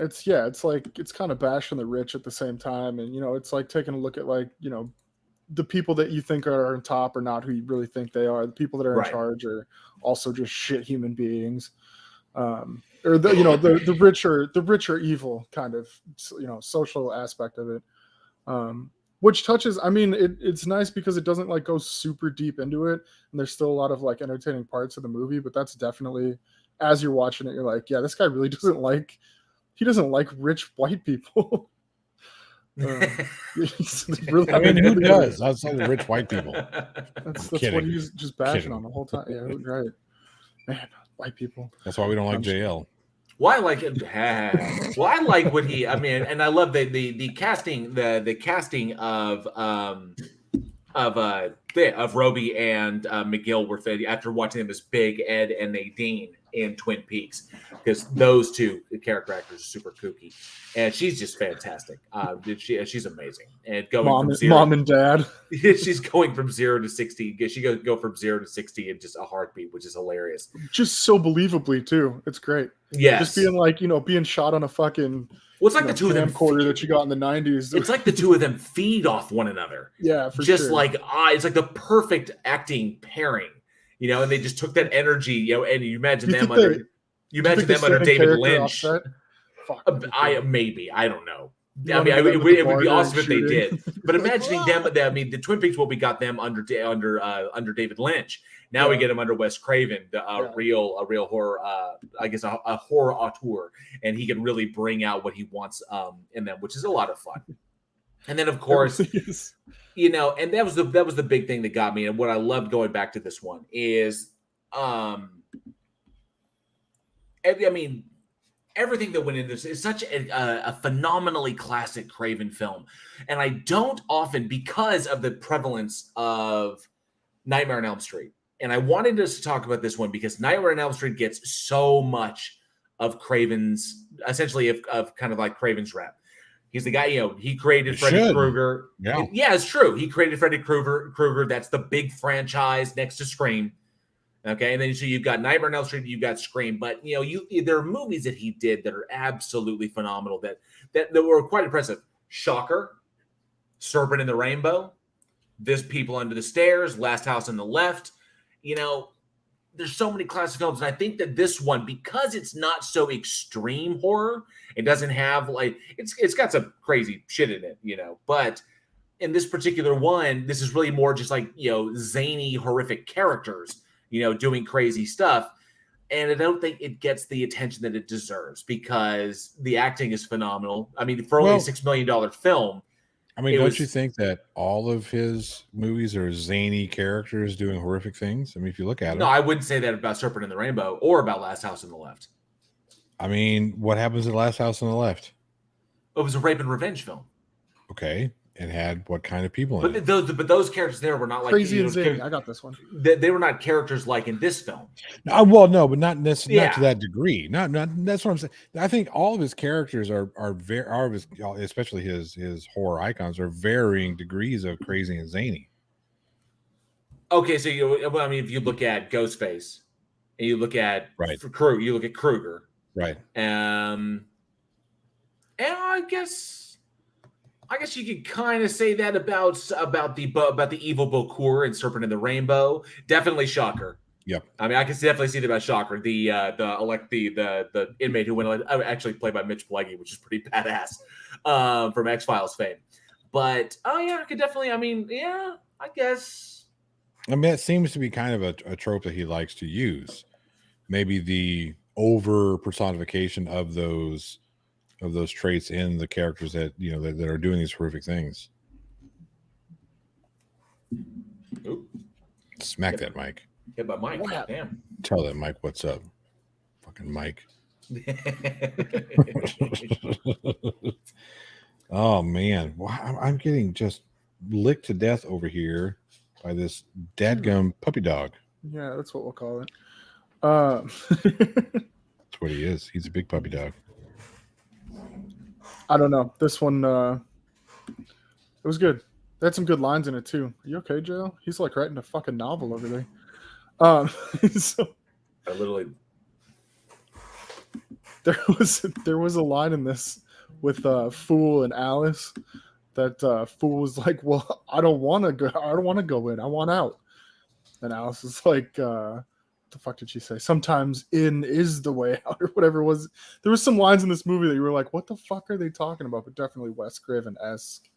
It's kind of bashing the rich at the same time, and it's like taking a look at the people that you think are on top are not who you really think they are. The people that are in charge are also just shit human beings. Or the richer evil kind of social aspect of it, which touches. I mean, it's nice because it doesn't like go super deep into it, and there's still a lot of like entertaining parts of the movie. But that's definitely, as you're watching it, you're like, yeah, this guy really doesn't like rich white people. Really, I mean, who does outside of rich white people? That's what he's just bashing on the whole time. Yeah, right. Man, white people. That's why we don't like JL. Well, I like it. Well, I like what he. I mean, and I love the casting. The casting of Roby and McGill were fed after watching them as Big Ed and Nadine in Twin Peaks, because those two character actors are super kooky, and she's just fantastic. She's amazing. And going mom and dad. She's going from 0 to 60. She go from 0 to 60 in just a heartbeat, which is hilarious. Just so believably too. It's great. Yeah, just being like being shot on a fucking. Well, it's like the two of them quarter that you got in the 90s. It's like the two of them feed off one another. Yeah, for just sure. Like it's like the perfect acting pairing, and they just took that energy, and you imagine them under David Lynch. I don't know. I mean, it would be awesome if they did. But imagining them, I mean, the Twin Peaks, we got them under David Lynch. Now we get them under Wes Craven, a real horror, I guess a horror auteur, and he can really bring out what he wants in them, which is a lot of fun. And then, of course, and that was the big thing that got me. And what I loved going back to this one is, I mean, everything that went in this is such a phenomenally classic Craven film. And I don't often, because of the prevalence of Nightmare on Elm Street. And I wanted us to talk about this one because Nightmare on Elm Street gets so much of Craven's, essentially of kind of like Craven's rep. He's the guy, he created Freddy Krueger. Yeah, it's true. He created Freddy Krueger. That's the big franchise next to Scream. Okay, and then so you've got Nightmare on Elm Street, you've got Scream, but there are movies that he did that are absolutely phenomenal that were quite impressive. Shocker, Serpent in the Rainbow, This People Under the Stairs, Last House on the Left. There's so many classic films, and I think that this one, because it's not so extreme horror, it doesn't have it's got some crazy shit in it, but in this particular one, this is really more just like zany, horrific characters. Doing crazy stuff. And I don't think it gets the attention that it deserves because the acting is phenomenal. I mean, for only a $6 million film. I mean, don't you think that all of his movies are zany characters doing horrific things? I mean, if you look at it. No, I wouldn't say that about Serpent in the Rainbow or about Last House on the Left. I mean, what happens in Last House on the Left? It was a rape and revenge film. Okay. And had what kind of people in it? But those characters there were not like crazy and zany. I got this one. They were not characters like in this film. Well, no, but not necessarily to that degree. Not that's what I'm saying. I think all of his characters are especially his horror icons are varying degrees of crazy and zany. Okay, so if you look at Ghostface and you look at you look at Krueger, right? And I guess you could kind of say that about the evil Bokur and Serpent in the Rainbow. Definitely Shocker. Yep. I mean, I can definitely see that about Shocker. The inmate who went actually played by Mitch Pileggi, which is pretty badass from X-Files fame. But I could definitely. I mean, I guess. I mean, it seems to be kind of a trope that he likes to use. Maybe the over personification of those traits in the characters that that are doing these horrific things. Oop. Smack that mic. Hit my mic. Damn. Tell that mic what's up. Fucking mic. Oh man. I'm getting just licked to death over here by this dadgum puppy dog. Yeah, that's what we'll call it. That's what he is. He's a big puppy dog. I don't know. This one, it was good. They had some good lines in it too. Are you okay, Joe? He's like writing a fucking novel over there. So I literally. There was a line in this with Fool and Alice that Fool was like, "Well, I don't want to go in. I want out." And Alice is like, the fuck did she say? Sometimes in is the way out, or whatever it was. There was some lines in this movie that you were like, what the fuck are they talking about? But definitely Wes Craven-esque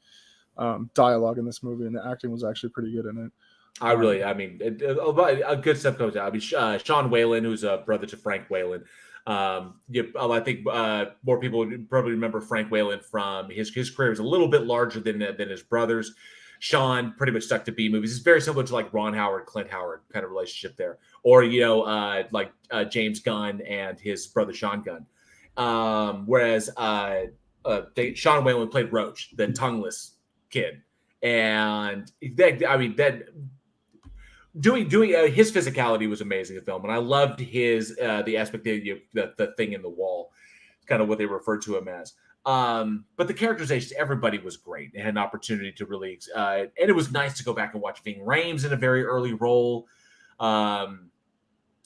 dialogue in this movie, and the acting was actually pretty good in it. A good stuff goes out. I mean, Sean Whalen, who's a brother to Frank Whalen. I think more people would probably remember Frank Whalen from his career was a little bit larger than his brothers. Sean pretty much stuck to B movies. It's very similar to like Ron Howard, Clint Howard kind of relationship there, or like James Gunn and his brother Sean Gunn. Whereas Sean Whalen played Roach, the tongueless kid, and doing his physicality was amazing in the film, and I loved his the aspect of the thing in the wall, kind of what they referred to him as. But the characterization, everybody was great. They had an opportunity to really, and it was nice to go back and watch Ving Rhames in a very early role.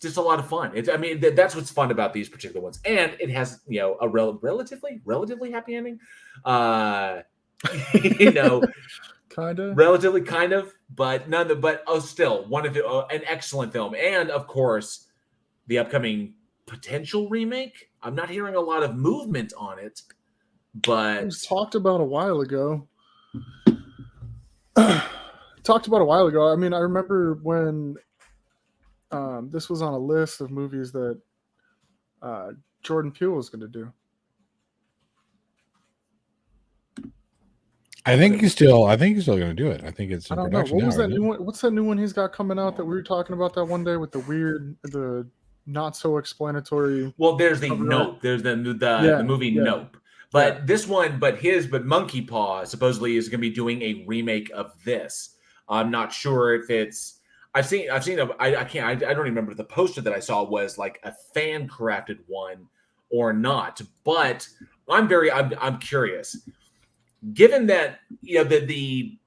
Just a lot of fun. That's what's fun about these particular ones, and it has a relatively happy ending. Relatively kind of, but still one of an excellent film, and of course the upcoming potential remake. I'm not hearing a lot of movement on it. But it was talked about a while ago. I mean, I remember when this was on a list of movies that Jordan Peele was going to do. I think he's still going to do it. I think it's in production. What was that new one? What's that new one he's got coming out that we were talking about that one day with the not so explanatory? Well, there's the Nope. There's the movie Nope. But this one, but Monkey Paw supposedly is going to be doing a remake of this. I'm not sure if it's. I don't remember if the poster that I saw was like a fan crafted one or not. But I'm curious. Given that the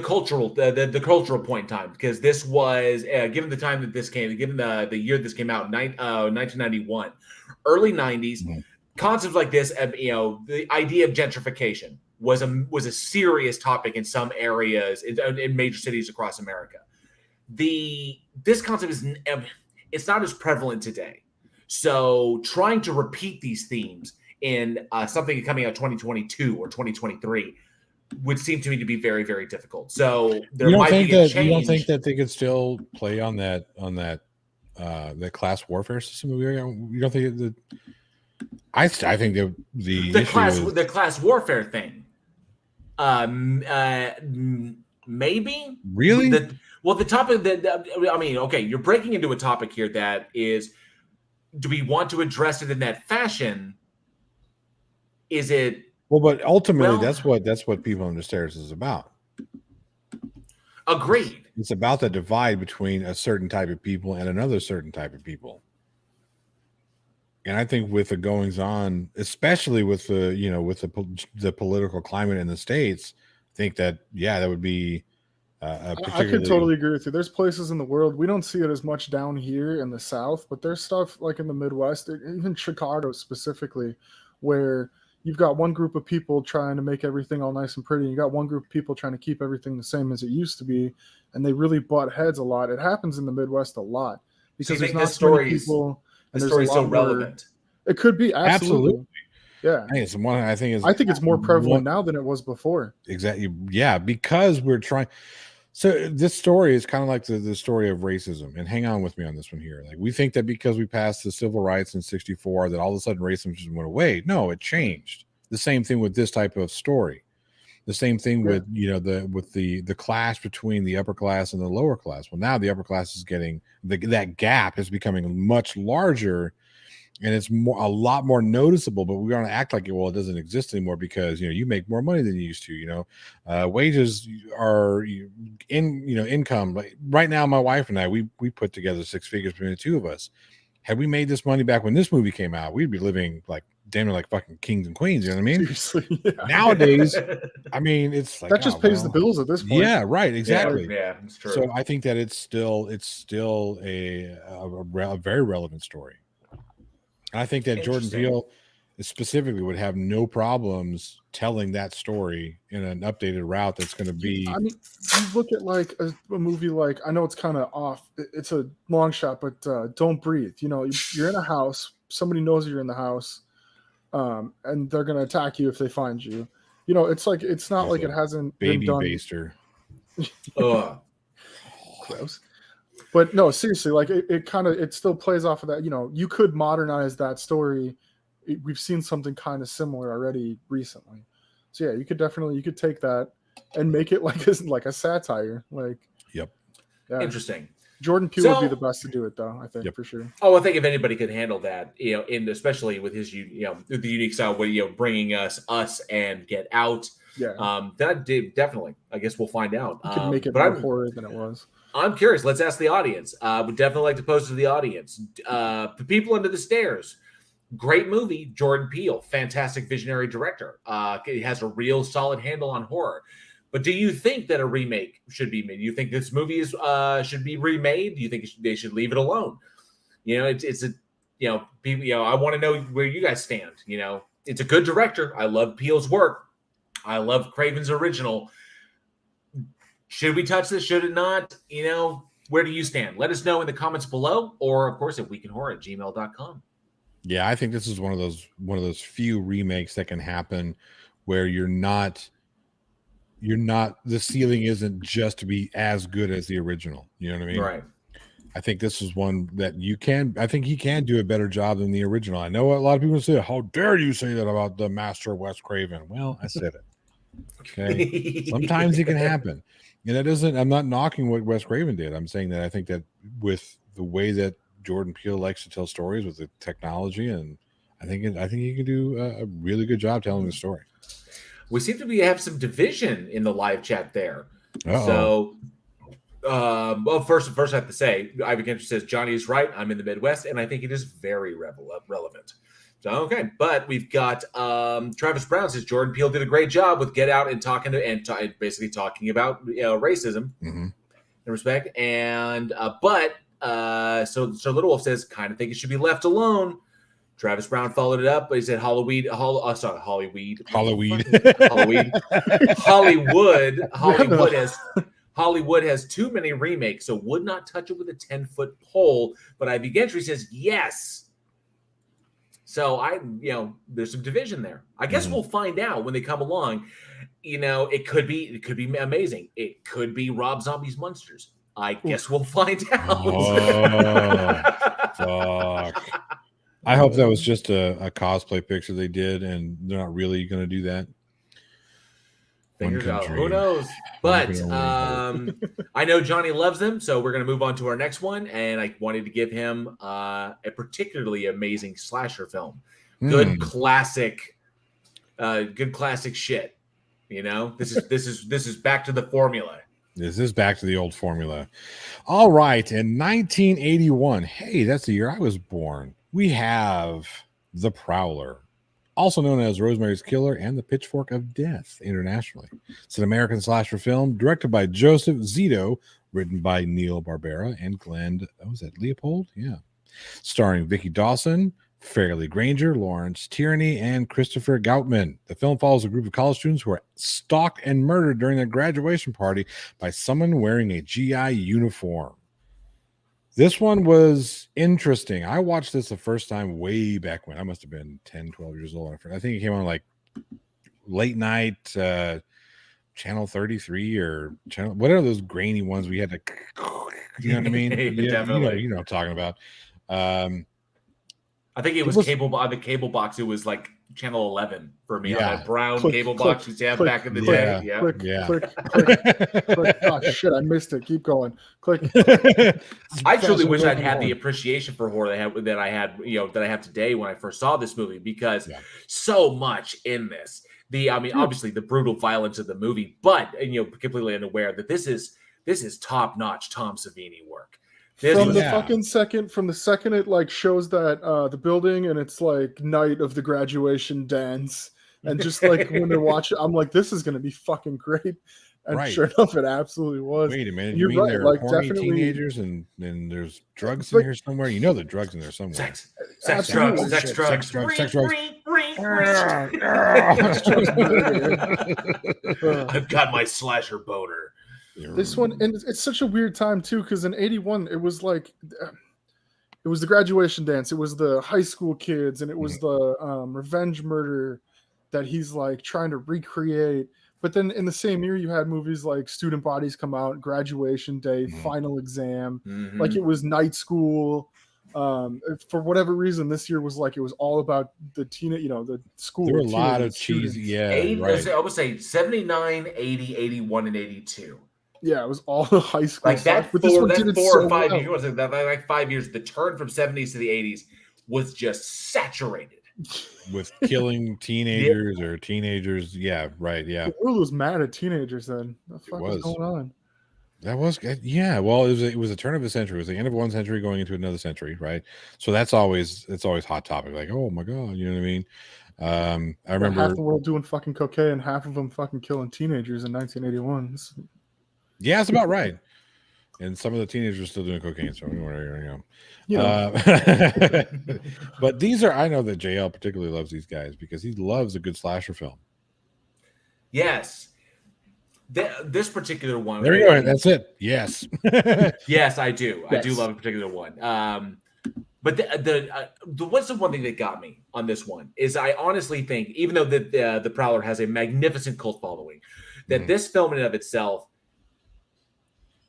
cultural point in time, because this was given the time that this came, given the year this came out, 1991, early 90s, concepts like this, the idea of gentrification was a serious topic in some areas in major cities across America. This concept it's not as prevalent today. So trying to repeat these themes in something coming out 2022 or 2023 would seem to me to be very, very difficult. So there might be a change. You don't think that they could still play on that the class warfare system? You don't think that? I think the class warfare thing. Maybe really. The topic okay, you're breaking into a topic here that is. Do we want to address it in that fashion? Is it? Well, but ultimately, that's what People on the Stairs is about. Agreed. It's about the divide between a certain type of people and another certain type of people. And I think with the goings on, especially with the political climate in the States, I think that that would be. I could totally agree with you. There's places in the world we don't see it as much down here in the South, but there's stuff like in the Midwest, even Chicago specifically, where you've got one group of people trying to make everything all nice and pretty. You got one group of people trying to keep everything the same as it used to be, and they really butt heads a lot. It happens in the Midwest a lot because there's not so many people. And the story's so relevant. It could be absolutely. Yeah, I think it's more prevalent now than it was before. Exactly. Yeah, because we're trying. So this story is kind of like the story of racism. And hang on with me on this one here. Like, we think that because we passed the civil rights in 1964 that all of a sudden racism just went away. No, it changed. The same thing with this type of story. The same thing with the clash between the upper class and the lower class. Well, now the upper class is getting that gap is becoming much larger. And it's a lot more noticeable, but we want to act like it doesn't exist anymore because you make more money than you used to. Wages are income. Like right now, my wife and I we put together 6 figures between the two of us. Had we made this money back when this movie came out, we'd be living like damn near like fucking kings and queens. You know what I mean? Seriously, yeah. Nowadays, I mean, it's like that just pays the bills at this point. Yeah, right, exactly. Yeah, it's true. So I think that it's still a very relevant story. I think that Jordan Peele, specifically would have no problems telling that story in an updated route that's going to be. I mean, you look at like a movie like, I know it's kind of off. It's a long shot, but Don't Breathe. You know, you're in a house. Somebody knows you're in the house, and they're going to attack you if they find you. You know, it's like, it's not like it hasn't baby been done. baster. Gross. But no, seriously, like it still plays off of that. You know, you could modernize that story. We've seen something kind of similar already recently. So yeah, you could take that and make it like a satire. Like, yep. Yeah. Interesting. Jordan Peele would be the best to do it, though. I think for sure. Oh, I think if anybody could handle that, you know, especially with his, you know, the unique style, where bringing us and Get Out. Yeah. That did definitely. I guess we'll find out. You could make it more horror than it was. I'm curious. Let's ask the audience. Would definitely like to pose to the audience. The People Under the Stairs. Great movie. Jordan Peele, fantastic visionary director. He has a real solid handle on horror. But do you think that a remake should be made? Do you think this movie should be remade? Do you think they should leave it alone? You know, it's a, you know, people, you know, I want to know where you guys stand. You know, it's a good director. I love Peele's work. I love Craven's original. Should we touch this? Should it not? You know, where do you stand? Let us know in the comments below, or of course at weekinhorror@gmail.com. Yeah, I think this is one of those few remakes that can happen where you're not the ceiling isn't just to be as good as the original. You know what I mean? Right. I think this is one that I think he can do a better job than the original. I know a lot of people say, how dare you say that about the master Wes Craven? Well, I said it. Okay. Sometimes it can happen. And I'm not knocking what Wes Craven did. I'm saying that I think that with the way that Jordan Peele likes to tell stories with the technology, and I think he can do a really good job telling the story. We seem to have some division in the live chat there. Uh-oh. So, well, first I have to say, Ivy Kenter says Johnny is right. I'm in the Midwest, and I think it is very relevant. So, okay, but we've got Travis Brown says Jordan Peele did a great job with Get Out and basically talking about racism in respect. And so Little Wolf says kind of think it should be left alone. Travis Brown followed it up, but he said Hollywood has too many remakes, so would not touch it with a 10-foot pole. But Ivy Gentry says yes. So there's some division there. I guess we'll find out when they come along. You know, it could be amazing. It could be Rob Zombie's Monsters. I guess we'll find out. Oh, fuck. I hope that was just a cosplay picture they did, and they're not really going to do that. Fingers out. Who knows? But I know Johnny loves them, so we're going to move on to our next one. And I wanted to give him a particularly amazing slasher film. Good classic shit. You know, this is back to the formula. This is back to the old formula. All right, in 1981, hey, that's the year I was born. We have The Prowler, also known as Rosemary's Killer and The Pitchfork of Death internationally. It's an American slasher film directed by Joseph Zito, written by Neil Barbera and Glenn, Leopold? Yeah. Starring Vicki Dawson, Fairleigh Granger, Lawrence Tierney, and Christopher Goutman. The film follows a group of college students who are stalked and murdered during their graduation party by someone wearing a GI uniform. This one was interesting. I watched this the first time way back when. I must have been 10, 12 years old. I think it came on like late night, channel 33 or channel, whatever those grainy ones we had to, you know what I mean? Definitely. You know what I'm talking about. I think it was cable on the cable box. It was like channel 11 for me. Yeah. On that brown cable box you have back in the day. Yeah. Click. Oh shit, I missed it. Keep going. Click. I truly wish I'd had the appreciation for horror that I have today when I first saw this movie, because so much in this. Obviously the brutal violence of the movie, but completely unaware that this is top-notch Tom Savini work. From the second it like shows that the building and it's like night of the graduation dance, and just like when they're watching, I'm like, this is gonna be fucking great. And sure enough, it absolutely was. Wait a minute, you mean right, they're like horny teenagers and there's drugs in here somewhere? You know the drugs in there somewhere. Sex, drugs. I've got my slasher boner. This one, and it's such a weird time too, because in '81 it was like it was the graduation dance, it was the high school kids, and it was the revenge murder that he's like trying to recreate. But then in the same year, you had movies like Student Bodies come out, Graduation Day, Final Exam, like it was Night School. For whatever reason, this year was like it was all about the the school. There were a lot of cheesy, right. I would say 79, 80, 81, and 82. Yeah, it was all the high school like stuff. That 4 or 5 years. Like 5 years. The turn from 70s to the 80s was just saturated with killing teenagers or teenagers. Yeah, right. Yeah, the world was mad at teenagers then. What the fuck was going on? That was, yeah. Well, it was a turn of a century. It was the end of one century going into another century, right? So it's always hot topic. Like, oh my god, you know what I mean? I remember half the world doing fucking cocaine, half of them fucking killing teenagers in 1981. Yeah, that's about right. And some of the teenagers are still doing cocaine, so you know. But these are, I know that JL particularly loves these guys because he loves a good slasher film. Yes. This particular one. There you go. That's it. Yes. Yes, I do. Yes. I do love a particular one. But what's the one thing that got me on this one is I honestly think, even though the Prowler has a magnificent cult following, that this film in and of itself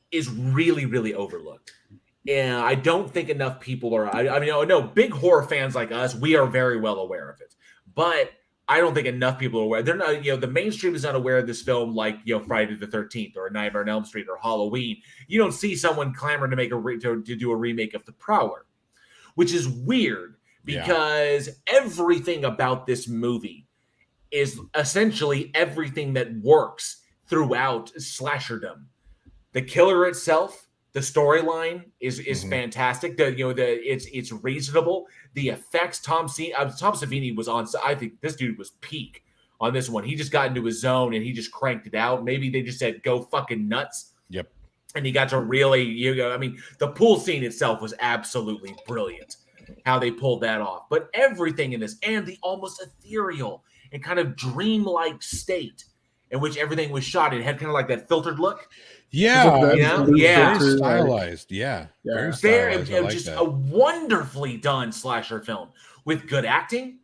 is really, really overlooked. And I don't think enough people are. I mean, no, big horror fans like us, we are very well aware of it. But I don't think enough people are aware. They're not, the mainstream is not aware of this film like, Friday the 13th or Nightmare on Elm Street or Halloween. You don't see someone clamoring to make to do a remake of The Prowler, which is weird because everything about this movie is essentially everything that works throughout slasherdom. The killer itself, the storyline is fantastic. It's reasonable. The effects, Tom Savini was on. I think this dude was peak on this one. He just got into his zone and he just cranked it out. Maybe they just said go fucking nuts. Yep. And he got to really, I mean, the pool scene itself was absolutely brilliant. How they pulled that off, but everything in this and the almost ethereal and kind of dreamlike state in which everything was shot, it had kind of like that filtered look. Yeah, yeah, very stylized. Yeah, very stylized. Very, just a wonderfully done slasher film with good acting,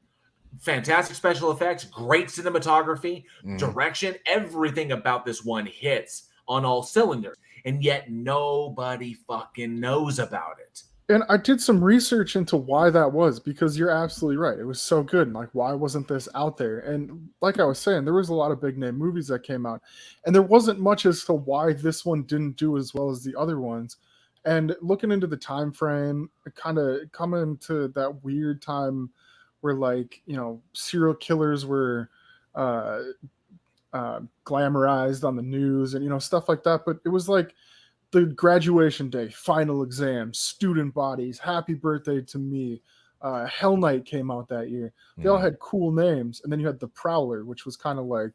fantastic special effects, great cinematography, direction. Everything about this one hits on all cylinders, and yet nobody fucking knows about it. And I did some research into why that was, because you're absolutely right. It was so good. And like, why wasn't this out there? And like I was saying, there was a lot of big name movies that came out, and there wasn't much as to why this one didn't do as well as the other ones. And looking into the time frame, kind of coming to that weird time where serial killers were glamorized on the news and stuff like that. But it was like the Graduation Day, Final Exam, Student Bodies, Happy Birthday to Me, Hell Night came out that year. They all had cool names. And then you had The Prowler, which was kind of like,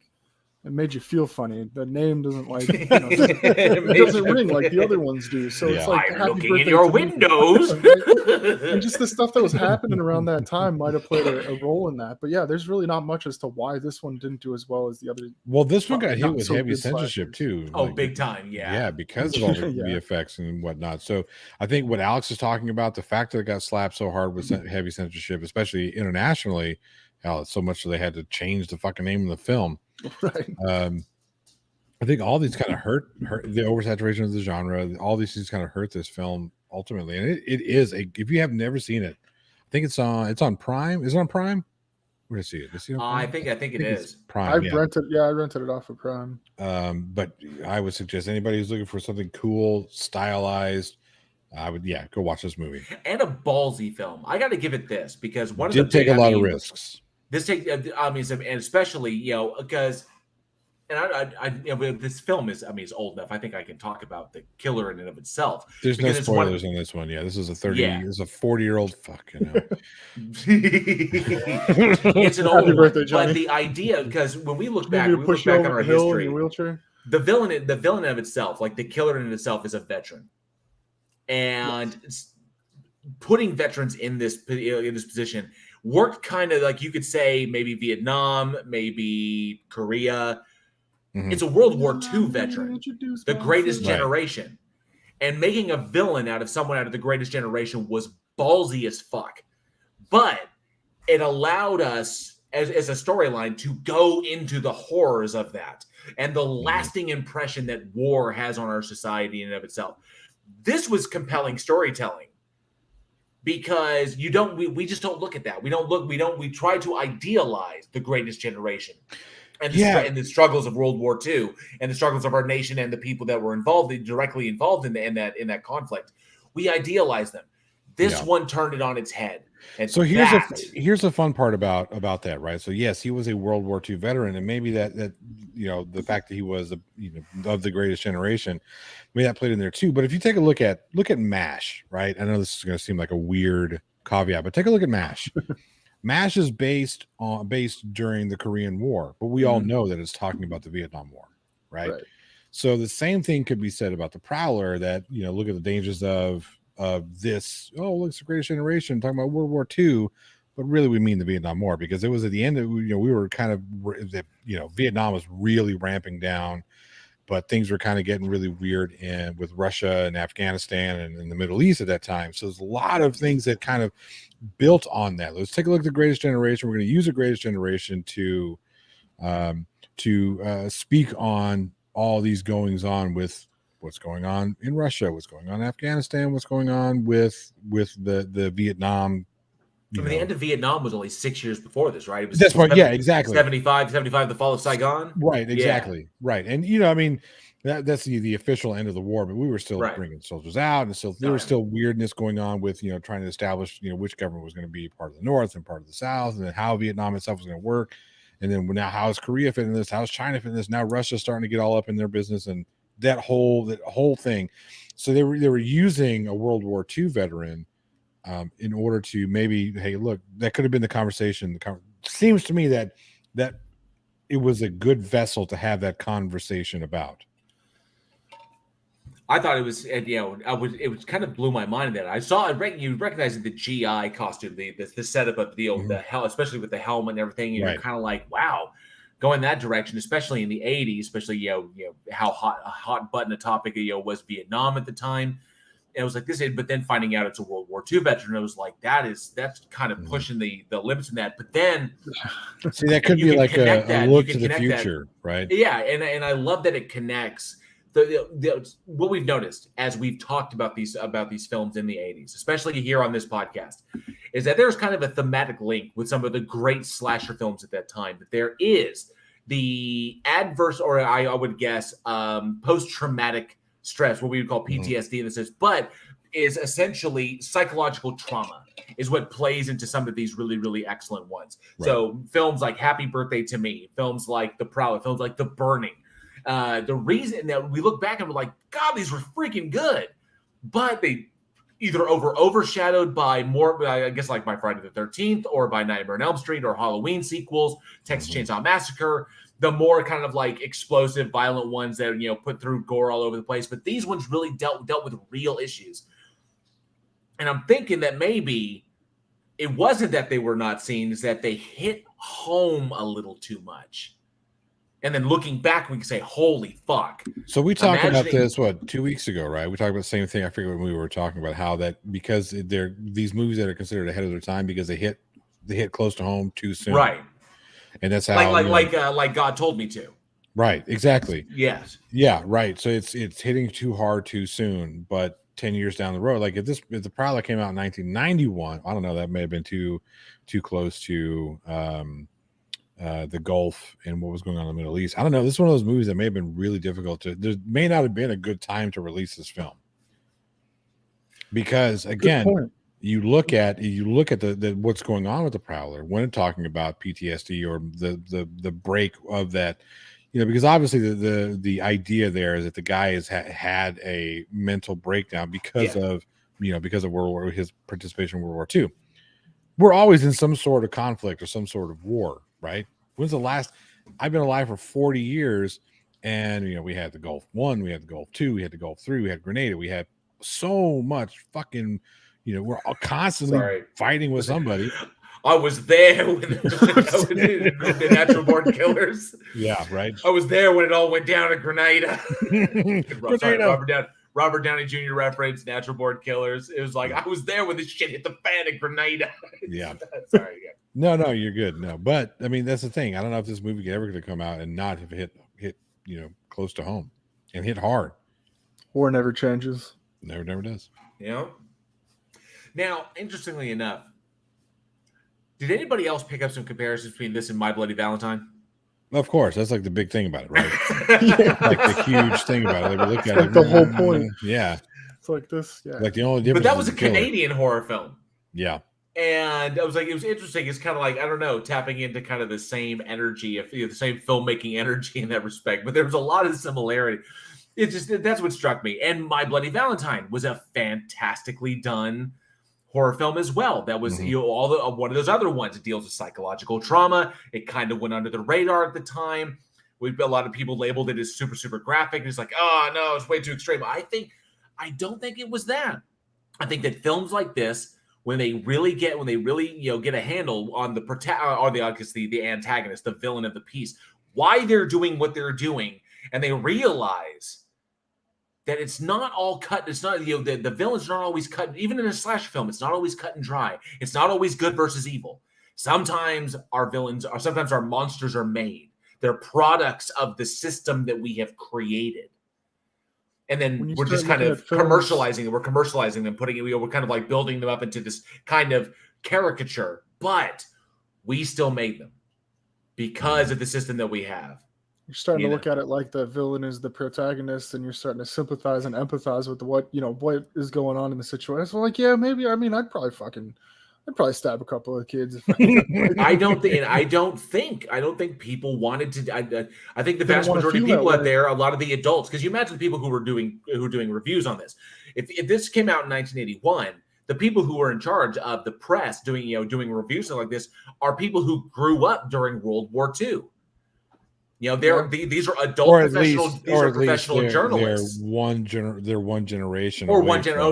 it made you feel funny. The name doesn't it doesn't ring like the other ones do. So it's like, I'm looking in your windows. And just the stuff that was happening around that time might have played a role in that. But yeah, there's really not much as to why this one didn't do as well as the other. Well, this one got hit with heavy censorship too. Oh, big time. Yeah. Yeah, because of all the VFX and whatnot. So I think what Alex is talking about, the fact that it got slapped so hard with heavy censorship, especially internationally, so much so they had to change the fucking name of the film. Right. I think all these kind of hurt the oversaturation of the genre. All these things kind of hurt this film ultimately, and it is if you have never seen it, I think it's on Prime. Is it on Prime? Where to see it? I think it is Prime. I rented it off of Prime. But I would suggest anybody who's looking for something cool, stylized, I would go watch this movie. And a ballsy film. I got to give it this because one did take a lot of risks. This take, and especially because, and this film is, it's old enough. I think I can talk about the killer in and of itself. There's no spoilers on this one. Yeah, this is a 40-year-old. Fuck, It's an old birthday, but the idea, because when we look back, on our history, the villain of itself, like the killer in itself, is a veteran, and putting veterans in this position worked kind of like, you could say maybe Vietnam, maybe Korea. It's a World War II veteran, the Greatest Generation. And making a villain out of someone out of the Greatest Generation was ballsy as fuck. But it allowed us, as a storyline, to go into the horrors of that and the lasting impression that war has on our society in and of itself. This was compelling storytelling because we just don't look at that. We try to idealize the Greatest Generation and the struggles of World War II and the struggles of our nation and the people that were directly involved in that conflict. We idealize them. This one turned it on its head. And so here's a fun part about that, right? So yes, he was a World War II veteran, and maybe that the fact that he was of the Greatest Generation, maybe that played in there too. But if you take a look at MASH, right? I know this is going to seem like a weird caveat, but take a look at MASH. MASH is based during the Korean War, but we all know that it's talking about the Vietnam War, right? So the same thing could be said about the Prowler. That look at the dangers of this. Oh, look, it's the Greatest Generation talking about World War II, but really we mean the Vietnam War, because it was at the end of we were kind of Vietnam was really ramping down, but things were kind of getting really weird with Russia and Afghanistan and in the Middle East at that time. So there's a lot of things that kind of built on that. Let's take a look at the Greatest Generation. We're going to use the Greatest Generation to speak on all these goings on with what's going on in Russia, what's going on in Afghanistan, what's going on with the Vietnam. The end of Vietnam was only 6 years before this, right? It was exactly. 75, the fall of Saigon. Right, exactly. Right. And that's the official end of the war, but we were still bringing soldiers out, and so there was still weirdness going on with trying to establish which government was going to be part of the North and part of the South, and then how Vietnam itself was going to work. And then now how's Korea fit in this? How's China fit in this? Now Russia's starting to get all up in their business, and that whole thing. So they were using a World War II veteran in order to maybe, hey, look, that could have been the conversation. Seems to me that it was a good vessel to have that conversation about. I thought it was, it was kind of blew my mind that I saw. You recognize the GI costume, the setup of the hell, especially with the helmet and everything. You're kind of like, wow, going that direction, especially in the 80s, especially how a hot button a topic was Vietnam at the time. And it was like this, but then finding out it's a World War II veteran, it was like that's kind of pushing the limits in that. But then, see, that could be like a look to the future, right? Yeah, and I love that it connects. What we've noticed as we've talked about these films in the 80s, especially here on this podcast, is that there's kind of a thematic link with some of the great slasher films at that time. That there is the adverse, or I would guess, post-traumatic stress, what we would call PTSD in this sense, but is essentially psychological trauma is what plays into some of these really, really excellent ones. Right. So films like Happy Birthday to Me, films like The Prowler, films like The Burning. The reason that we look back and we're like, God, these were freaking good, but they either overshadowed by more, I guess, like by Friday the 13th or by Nightmare on Elm Street or Halloween sequels, Texas Chainsaw Massacre, the more kind of like explosive, violent ones that, put through gore all over the place. But these ones really dealt with real issues. And I'm thinking that maybe it wasn't that they were not seen, is that they hit home a little too much. And then looking back, we can say, holy fuck. So we talked about this, 2 weeks ago, right? We talked about the same thing. I forget when we were talking about how that, because they're these movies that are considered ahead of their time because they hit close to home too soon. Right. And that's how like God told me to. Right, exactly. Yes. Yeah, right. So it's hitting too hard too soon, but 10 years down the road, like if the Prowler came out in 1991, I don't know, that may have been too close to the Gulf and what was going on in the Middle East. I don't know. This is one of those movies that may have been really difficult there may not have been a good time to release this film. Because again, you look at the what's going on with the Prowler when talking about PTSD or the break of that, because obviously the idea there is that the guy has had a mental breakdown because of his participation in World War II. We're always in some sort of conflict or some sort of war, right? When's the last? I've been alive for 40 years, and we had the Gulf I, we had the Gulf II, we had the Gulf III, we had Grenada, we had so much fucking. We're all constantly fighting with somebody. I was there when the Natural Born Killers. Yeah, right. I was there when it all went down at Grenada. Sorry, Grenada. Robert Downey Jr. reference, Natural Born Killers. It was like, I was there when this shit hit the fan at Grenada. Yeah. Sorry. Yeah. No, you're good. No, but I mean, that's the thing. I don't know if this movie ever going to come out and not have hit, close to home and hit hard. War never changes. Never does. Now, interestingly enough, did anybody else pick up some comparisons between this and My Bloody Valentine? Of course, that's like the big thing about it, right? Like the huge thing about it. We look at like it, the whole point. Yeah, it's like this. Yeah, like the only difference. But that was a Canadian horror film. Yeah, and I was like, it was interesting. It's kind of like, I don't know, tapping into kind of the same energy, the same filmmaking energy in that respect. But there was a lot of similarity. That's what struck me. And My Bloody Valentine was a fantastically done horror film as well. That was one of those other ones. It deals with psychological trauma. It kind of went under the radar at the time. A lot of people labeled it as super, super graphic. It's like, oh no, it's way too extreme. I don't think it was that. I think that films like this, when they really get a handle on the antagonist, the villain of the piece, why they're doing what they're doing, and they realize that it's not all cut. It's not, the villain's not always cut. Even in a slasher film, it's not always cut and dry. It's not always good versus evil. Sometimes sometimes our monsters are made. They're products of the system that we have created. And then we're just kind of commercializing it. We're commercializing them, we're kind of like building them up into this kind of caricature. But we still made them because of the system that we have. You're starting to look at it like the villain is the protagonist, and you're starting to sympathize and empathize with what is going on in the situation. So, like, yeah, maybe. I mean, I'd probably stab a couple of kids. I don't think people wanted to. I think the vast majority of people out there, a lot of the adults, because you imagine the people who are doing reviews on this. If this came out in 1981, the people who were in charge of the press doing reviews like this are people who grew up during World War II. These are adult professional journalists. They're one generation. Or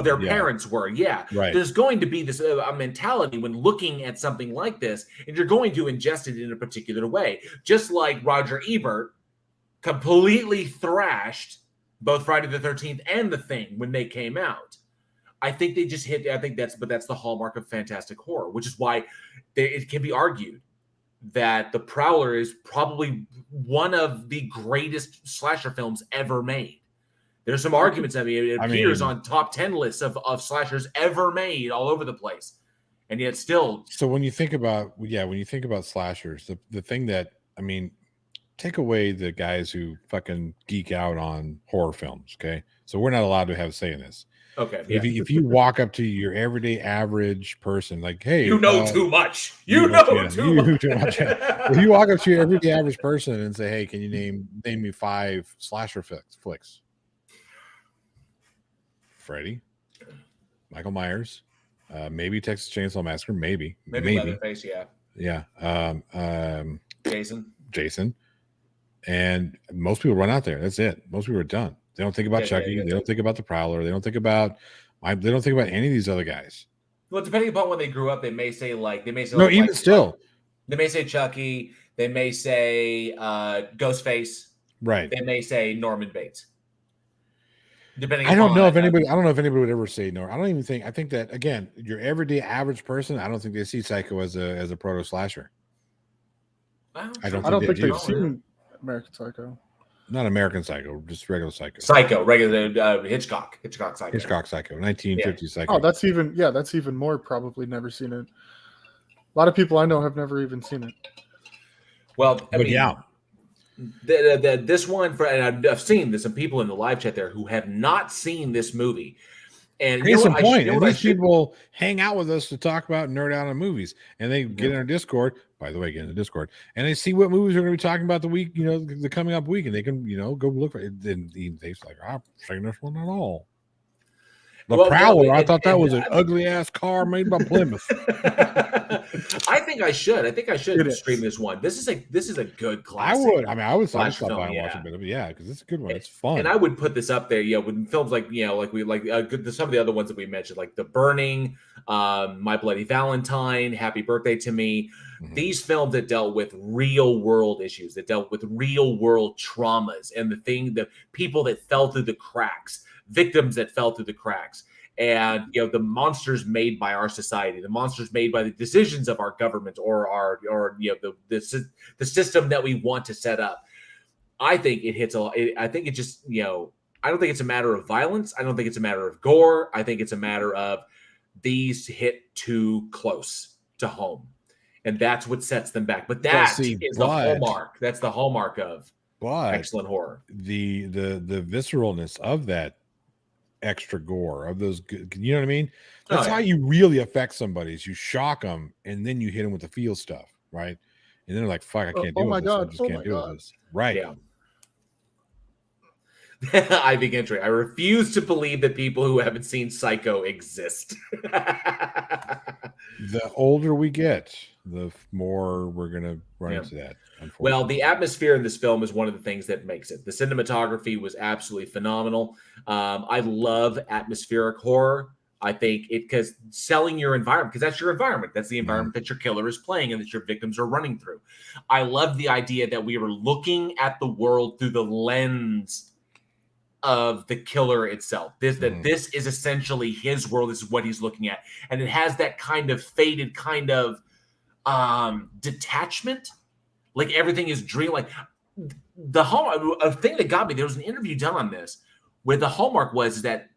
their parents were. Yeah. Right. There's going to be this mentality when looking at something like this, and you're going to ingest it in a particular way. Just like Roger Ebert completely thrashed both Friday the 13th and The Thing when they came out. I think they just hit. That's the hallmark of fantastic horror, which is why it can be argued that The Prowler is probably one of the greatest slasher films ever made. There's some arguments. It appears on top 10 lists of slashers ever made all over the place. And yet still. So when you think about slashers, the thing that, take away the guys who fucking geek out on horror films. Okay. So we're not allowed to have a say in this. Okay. If you walk up to your everyday average person, like, hey, too much. Too much. If you walk up to your everyday average person and say, hey, can you name me 5 slasher flicks? Freddy, Michael Myers, maybe Texas Chainsaw Massacre, maybe Leatherface, yeah. Jason, and most people run out there. That's it. Most people are done. They don't think about Chucky. They don't think about the Prowler. They don't think about any of these other guys. Well, depending upon when they grew up, they may say still. They may say Chucky. They may say Ghostface. Right. They may say Norman Bates. I don't know if anybody would ever say no. I think that, again, your everyday average person, I don't think they see Psycho as a proto slasher. I don't think they've seen American Psycho. Not American Psycho, just regular Psycho. Hitchcock Psycho. Hitchcock Psycho, 1950 Psycho. Oh, that's even more probably never seen it. A lot of people I know have never even seen it. Well, this one, and I've seen some people in the live chat there who have not seen this movie. And case in point, and these people hang out with us to talk about nerd out on movies, and they get in our Discord. By the way, get in the Discord, and they see what movies we're going to be talking about the week, the coming up week, and they can, go look for it. Then they say, like, I'm not seeing this one at all. The Well, Prowler, no, I thought that was an ugly ass car made by Plymouth. I think I should. I think I should It is. stream this one. This is a good I classic. would. I mean, I would stop flash film, by and watch yeah. a bit of it. Yeah, because it's a good one. It's fun. And I would put this up there, with films like some of the other ones that we mentioned, like The Burning, My Bloody Valentine, Happy Birthday to Me. Mhm. These films that dealt with real world issues, that dealt with real world traumas, and the people that fell through the cracks, victims that fell through the cracks, and the monsters made by our society, the monsters made by the decisions of our government or the system that we want to set up. I think it hits I think it just, I don't think it's a matter of violence. I don't think it's a matter of gore. I think it's a matter of these hit too close to home. And that's what sets them back. But that is the hallmark. That's the hallmark of excellent horror. The visceralness of that extra gore, of those good, you know what I mean? That's how you really affect somebody, is you shock them and then you hit them with the feel stuff, right? And then they're like, fuck, I can't deal with this. I just can't deal with this. Right. Yeah. I think entry. I refuse to believe that people who haven't seen Psycho exist. The older we get, the more we're gonna run into that. Well, the atmosphere in this film is one of the things that makes it. The cinematography was absolutely phenomenal. I love atmospheric horror. I think because selling your environment, because that's your environment. That's the environment that your killer is playing and that your victims are running through. I love the idea that we were looking at the world through the lens of the killer itself. This is essentially his world. This is what he's looking at, and it has that kind of faded kind of detachment, like everything is dream. Like a thing that got me. There was an interview done on this where the hallmark was that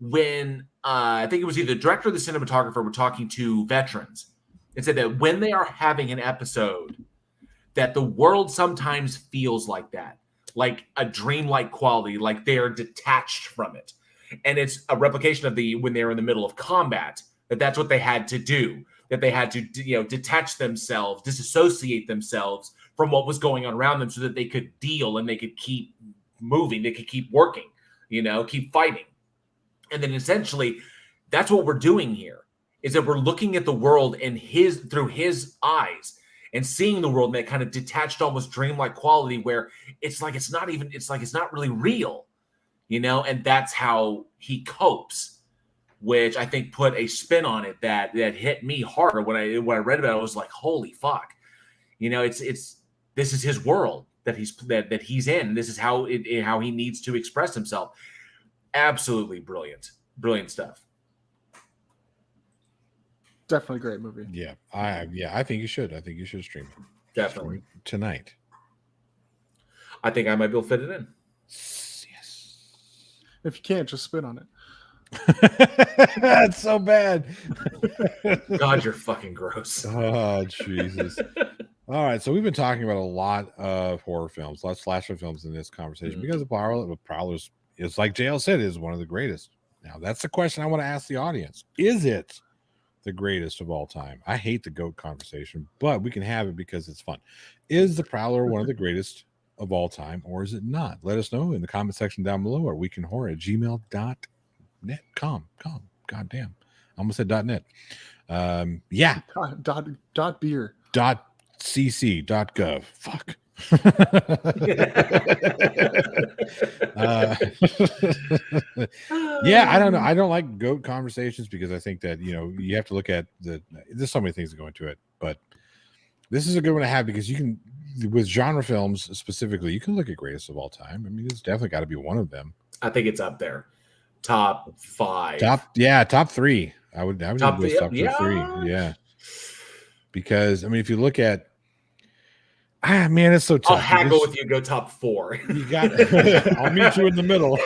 when I think it was either the director or the cinematographer were talking to veterans, it said that when they are having an episode, that the world sometimes feels like that. Like a dreamlike quality, like they are detached from it. And it's a replication of when they're in the middle of combat, that's what they had to do, that they had to, detach themselves, disassociate themselves from what was going on around them so that they could deal and they could keep moving, they could keep working, keep fighting. And then essentially that's what we're doing here, is that we're looking at the world through his eyes, and seeing the world in that kind of detached, almost dreamlike quality where it's like it's not really real, and that's how he copes, which I think put a spin on it that hit me harder when I read about it. I was like, holy fuck, this is his world that he's in, and this is how he needs to express himself. Absolutely brilliant stuff. Definitely a great movie. Yeah, I think you should. I think you should stream it. Definitely tonight. I think I might be able to fit it in. Yes. If you can't, just spit on it. That's so bad. God, you're fucking gross. Oh, Jesus. All right, so we've been talking about a lot of horror films, a lot of slasher films in this conversation, because the Prowler's is, like JL said, is one of the greatest. Now, that's the question I want to ask the audience. Is it the greatest of all time? I hate the GOAT conversation, but we can have it because it's fun. Is the Prowler one of the greatest of all time, or is it not? Let us know in the comment section down below, or weekinhorror@gmail.net. Goddamn. I almost said .net. Yeah. Dot beer. .cc.gov. Fuck. Yeah, I don't know. I don't like GOAT conversations because I think that, you have to look at there's so many things that go into it, but this is a good one to have because you can, with genre films specifically, you can look at greatest of all time. I mean, it's definitely got to be one of them. I think it's up there. Top 5. Top 3. I would top 3. Yeah. Because, I mean, if you look at, man, it's so tough. I'll haggle with you. Go top 4. You got. I'll meet you in the middle.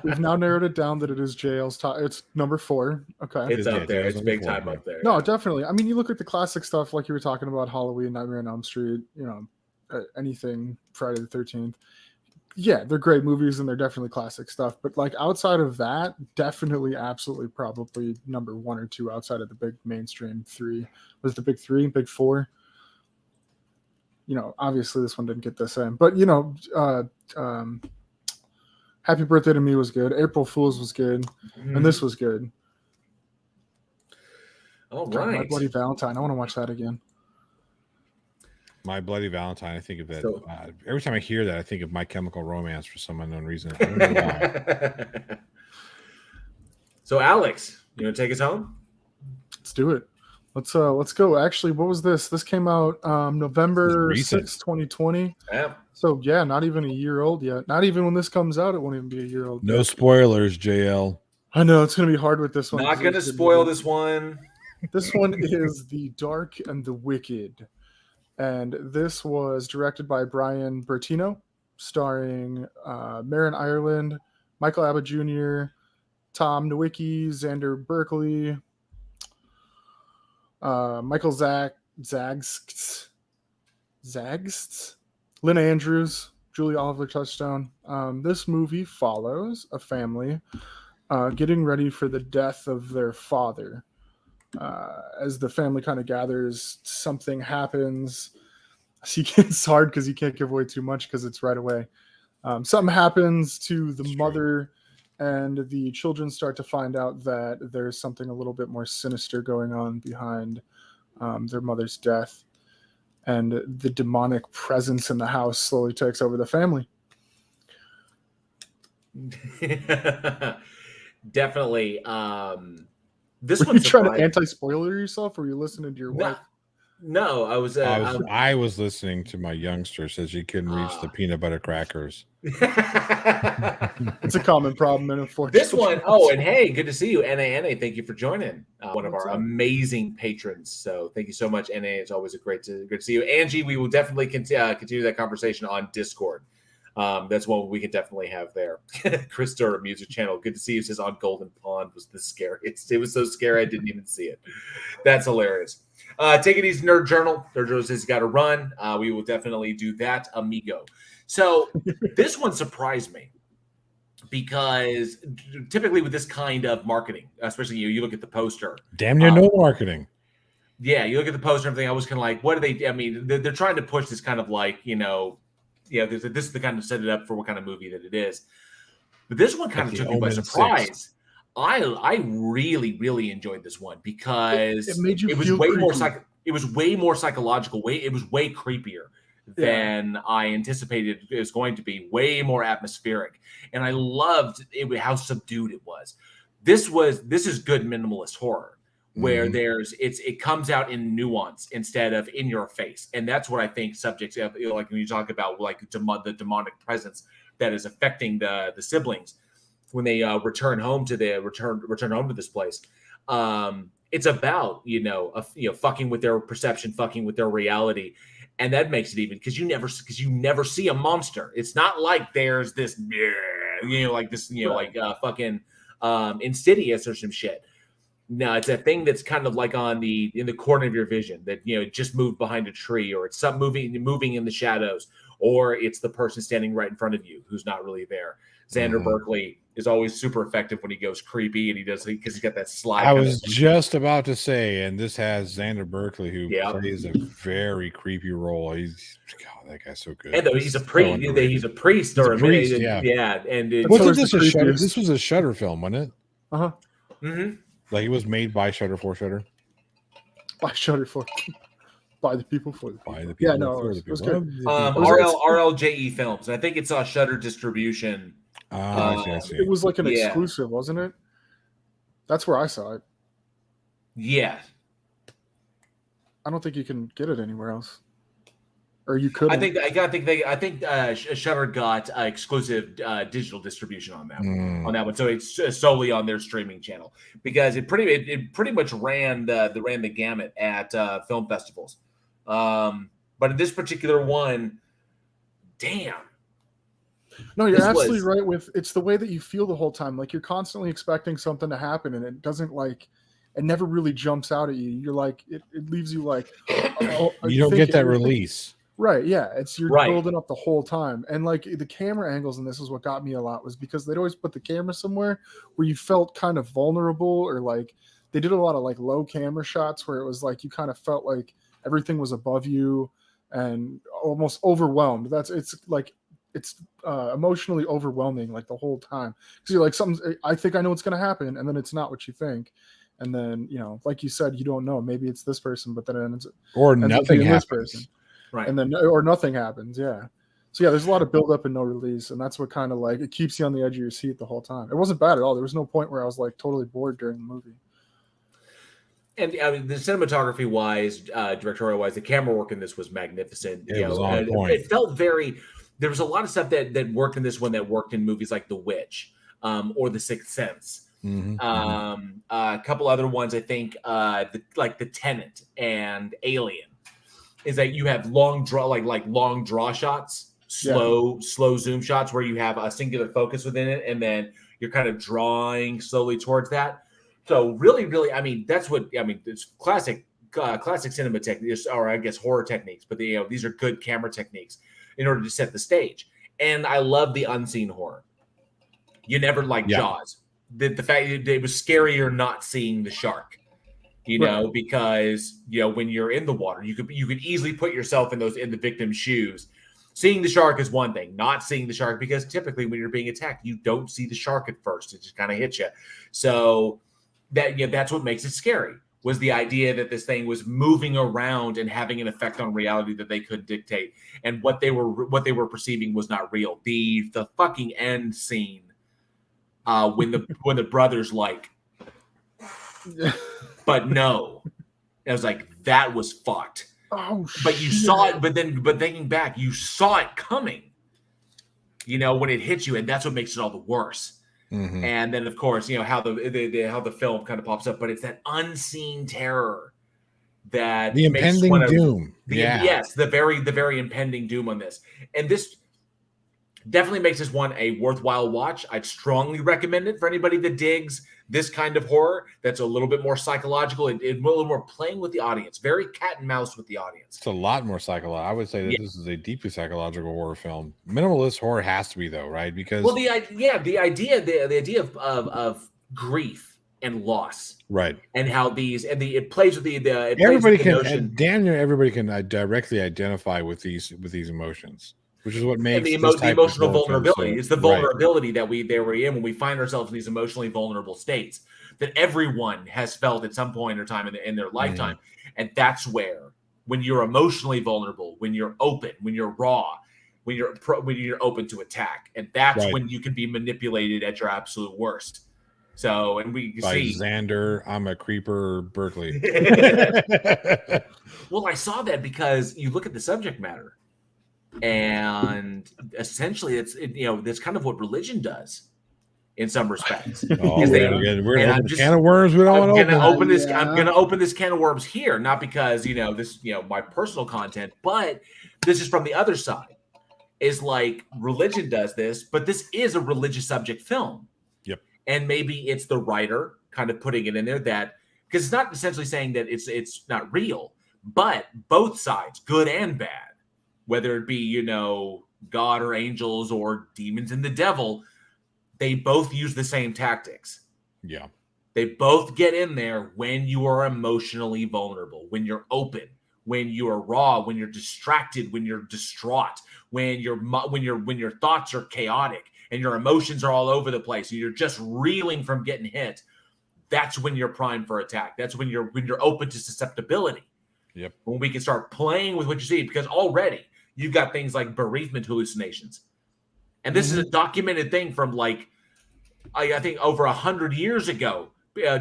We've now narrowed it down that it is JL's top. It's number 4. Okay, it's up there. It's big time up there. No, definitely. I mean, you look at the classic stuff, like you were talking about, Halloween, Nightmare on Elm Street. Anything Friday the 13th. Yeah, they're great movies and they're definitely classic stuff. But like outside of that, definitely, absolutely, probably number 1 or 2 outside of the big mainstream 3. Was the big 3, big 4? Obviously this one didn't get this in, but Happy Birthday to Me was good. April Fools was good, and this was good. All God, My right. Bloody Valentine. I want to watch that again. My Bloody Valentine. I think of that So- every time I hear that. I think of My Chemical Romance for some unknown reason. I don't know why. So, Alex, you want to take us home? Let's do it. Let's go. Actually, what was this? This came out November This is recent. 6th, 2020. Yeah. So yeah, not even a year old yet. Not even when this comes out, it won't even be a year old. No spoilers, JL. I know it's gonna be hard with this one. Not going to spoil this one. This one is The Dark and the Wicked. And this was directed by Brian Bertino, starring Marin Ireland, Michael Abbott Jr., Tom Nowicki, Xander Berkeley, Michael Zags, Lynn Andrews, Julie Oliver Touchstone. This movie follows a family getting ready for the death of their father. As the family kind of gathers, something happens. It's hard because you can't give away too much because it's right away. Something happens to the mother, and the children start to find out that there's something a little bit more sinister going on behind their mother's death. And the demonic presence in the house slowly takes over the family. Definitely. This Were you one's trying to anti-spoiler yourself, or were you listening to your wife? No, I was listening to my youngster says she couldn't reach the peanut butter crackers. It's a common problem, and unfortunately, this one. Oh, and hey, good to see you, NA. Thank you for joining. One of our amazing patrons. So thank you so much, NA. It's always great to see you, Angie. We will definitely continue that conversation on Discord. That's one we can definitely have there. Chris Durr, Music Channel. Good to see you. Says on Golden Pond was the scariest. It was so scary I didn't even see it. That's hilarious. Take it easy, Nerd Journal. Nerd Journal says got to run. We will definitely do that, amigo. So this one surprised me because typically with this kind of marketing, especially you look at the poster. Damn near no marketing. Yeah, you look at the poster and everything. I was kind of like, what are they? I mean, they're trying to push this kind of like, this is the kind of set it up for what kind of movie that it is. But this one kind of took me by surprise. I really, really enjoyed this one because it made you it was feel way creepy. more it was way more psychological. It was way creepier than I anticipated it was going to be. Way more atmospheric, and I loved how subdued it was. This is good minimalist horror where it comes out in nuance instead of in your face, and that's what I think subjects like when you talk about like the demonic presence that is affecting the siblings when they return home to this place. It's about fucking with their perception, fucking with their reality, and that makes it even because you never see a monster. It's not like there's this fucking Insidious or some shit. No, it's a thing that's kind of like in the corner of your vision that it just moved behind a tree, or it's some moving in the shadows, or it's the person standing right in front of you who's not really there. Xander Berkeley is always super effective when he goes creepy, and because he's got that slide. I was just about to say, and this has Xander Berkeley, who plays a very creepy role. That guy's so good. And though he's a priest, he's a priest, or a priest, yeah. And wasn't this a Shudder? This was a Shudder film, wasn't it? Mm-hmm. Like it was made by Shudder for Shudder. By Shudder for. By the people for the people. By the people. Yeah, no, it was good. RLJE Films. And I think it's Shudder distribution. I see. It was like an exclusive, wasn't it? That's where I saw it. Yeah. I don't think you can get it anywhere else. Or you could. I think Shudder got exclusive digital distribution on that one. So it's solely on their streaming channel because it pretty much ran the gamut at film festivals. But in this particular one, damn. No, you're absolutely right. It's the way that you feel the whole time. Like you're constantly expecting something to happen, and it doesn't it never really jumps out at you. You're like, it leaves you like, you don't get that release. Right, yeah, you're building up the whole time, and like the camera angles in this is what got me a lot was because they'd always put the camera somewhere where you felt kind of vulnerable, or like they did a lot of like low camera shots where it was like you kind of felt like everything was above you and almost overwhelmed. It's like it's emotionally overwhelming like the whole time, because you're like, I think I know what's going to happen, and then it's not what you think, and then like you said, you don't know, maybe it's this person, but then ends nothing happens. This person, right? And then or nothing happens. Yeah. So yeah, there's a lot of build up and no release, and that's what kind of like it keeps you on the edge of your seat the whole time. It wasn't bad at all. There was no point where I was like totally bored during the movie. And I mean, the cinematography wise, directorial wise, the camera work in this was magnificent. It was on point. It felt very. There was a lot of stuff that worked in this one that worked in movies like The Witch, or The Sixth Sense. A couple other ones, I think, like The Tenant and Alien, is that you have long draw shots. Slow zoom shots where you have a singular focus within it, and then you're kind of drawing slowly towards that. So really, I mean, that's what I mean. It's classic cinema techniques, or I guess horror techniques. But these are good camera techniques in order to set the stage. And I love the unseen horror. You never like Jaws. The fact that it was scarier not seeing the shark. Because when you're in the water, you could easily put yourself in the victim's shoes. Seeing the shark is one thing, not seeing the shark, because typically when you're being attacked, you don't see the shark at first. It just kind of hits you. So that's what makes it scary, was the idea that this thing was moving around and having an effect on reality that they couldn't dictate. And what they were perceiving was not real. The fucking end scene, when the brothers but no. I was like, that was fucked. Oh, but you saw it, but thinking back, you saw it coming, when it hits you, and that's what makes it all the worse. And then, of course, how the film kind of pops up, but it's that unseen terror, that the impending doom. Yes, the very impending doom on this, and this definitely makes this one a worthwhile watch. I'd strongly recommend it for anybody that digs this kind of horror that's a little bit more psychological and a little more playing with the audience, very cat and mouse with the audience. It's a lot more psychological. I would say that this is a deeply psychological horror film. Minimalist horror has to be, though, right? Because the idea of grief and loss, right, and how it plays with the everybody can damn near everybody can directly identify with these emotions. Which is what makes the emotional vulnerability. So, it's the vulnerability that we're in when we find ourselves in these emotionally vulnerable states that everyone has felt at some point or time in their lifetime. And that's where, when you're emotionally vulnerable, when you're open, when you're raw, when you're open to attack, and that's when you can be manipulated at your absolute worst. So, and we see Xander, I'm a creeper, Berkeley. Well, I saw that because you look at the subject matter. And essentially, that's kind of what religion does, in some respects. We're gonna open a can of worms. We don't want to open this. I'm going to open this can of worms here, not because this my personal content, but this is from the other side. Is like religion does this, but this is a religious subject film. Yep. And maybe it's the writer kind of putting it in there because it's not essentially saying that it's not real, but both sides, good and bad. Whether it be, God or angels or demons and the devil, they both use the same tactics. Yeah. They both get in there when you are emotionally vulnerable, when you're open, when you are raw, when you're distracted, when you're distraught, when your thoughts are chaotic and your emotions are all over the place and you're just reeling from getting hit. That's when you're primed for attack. That's when you're open to susceptibility. Yep. When we can start playing with what you see, because already you've got things like bereavement hallucinations. And this is a documented thing from I think over 100 years ago.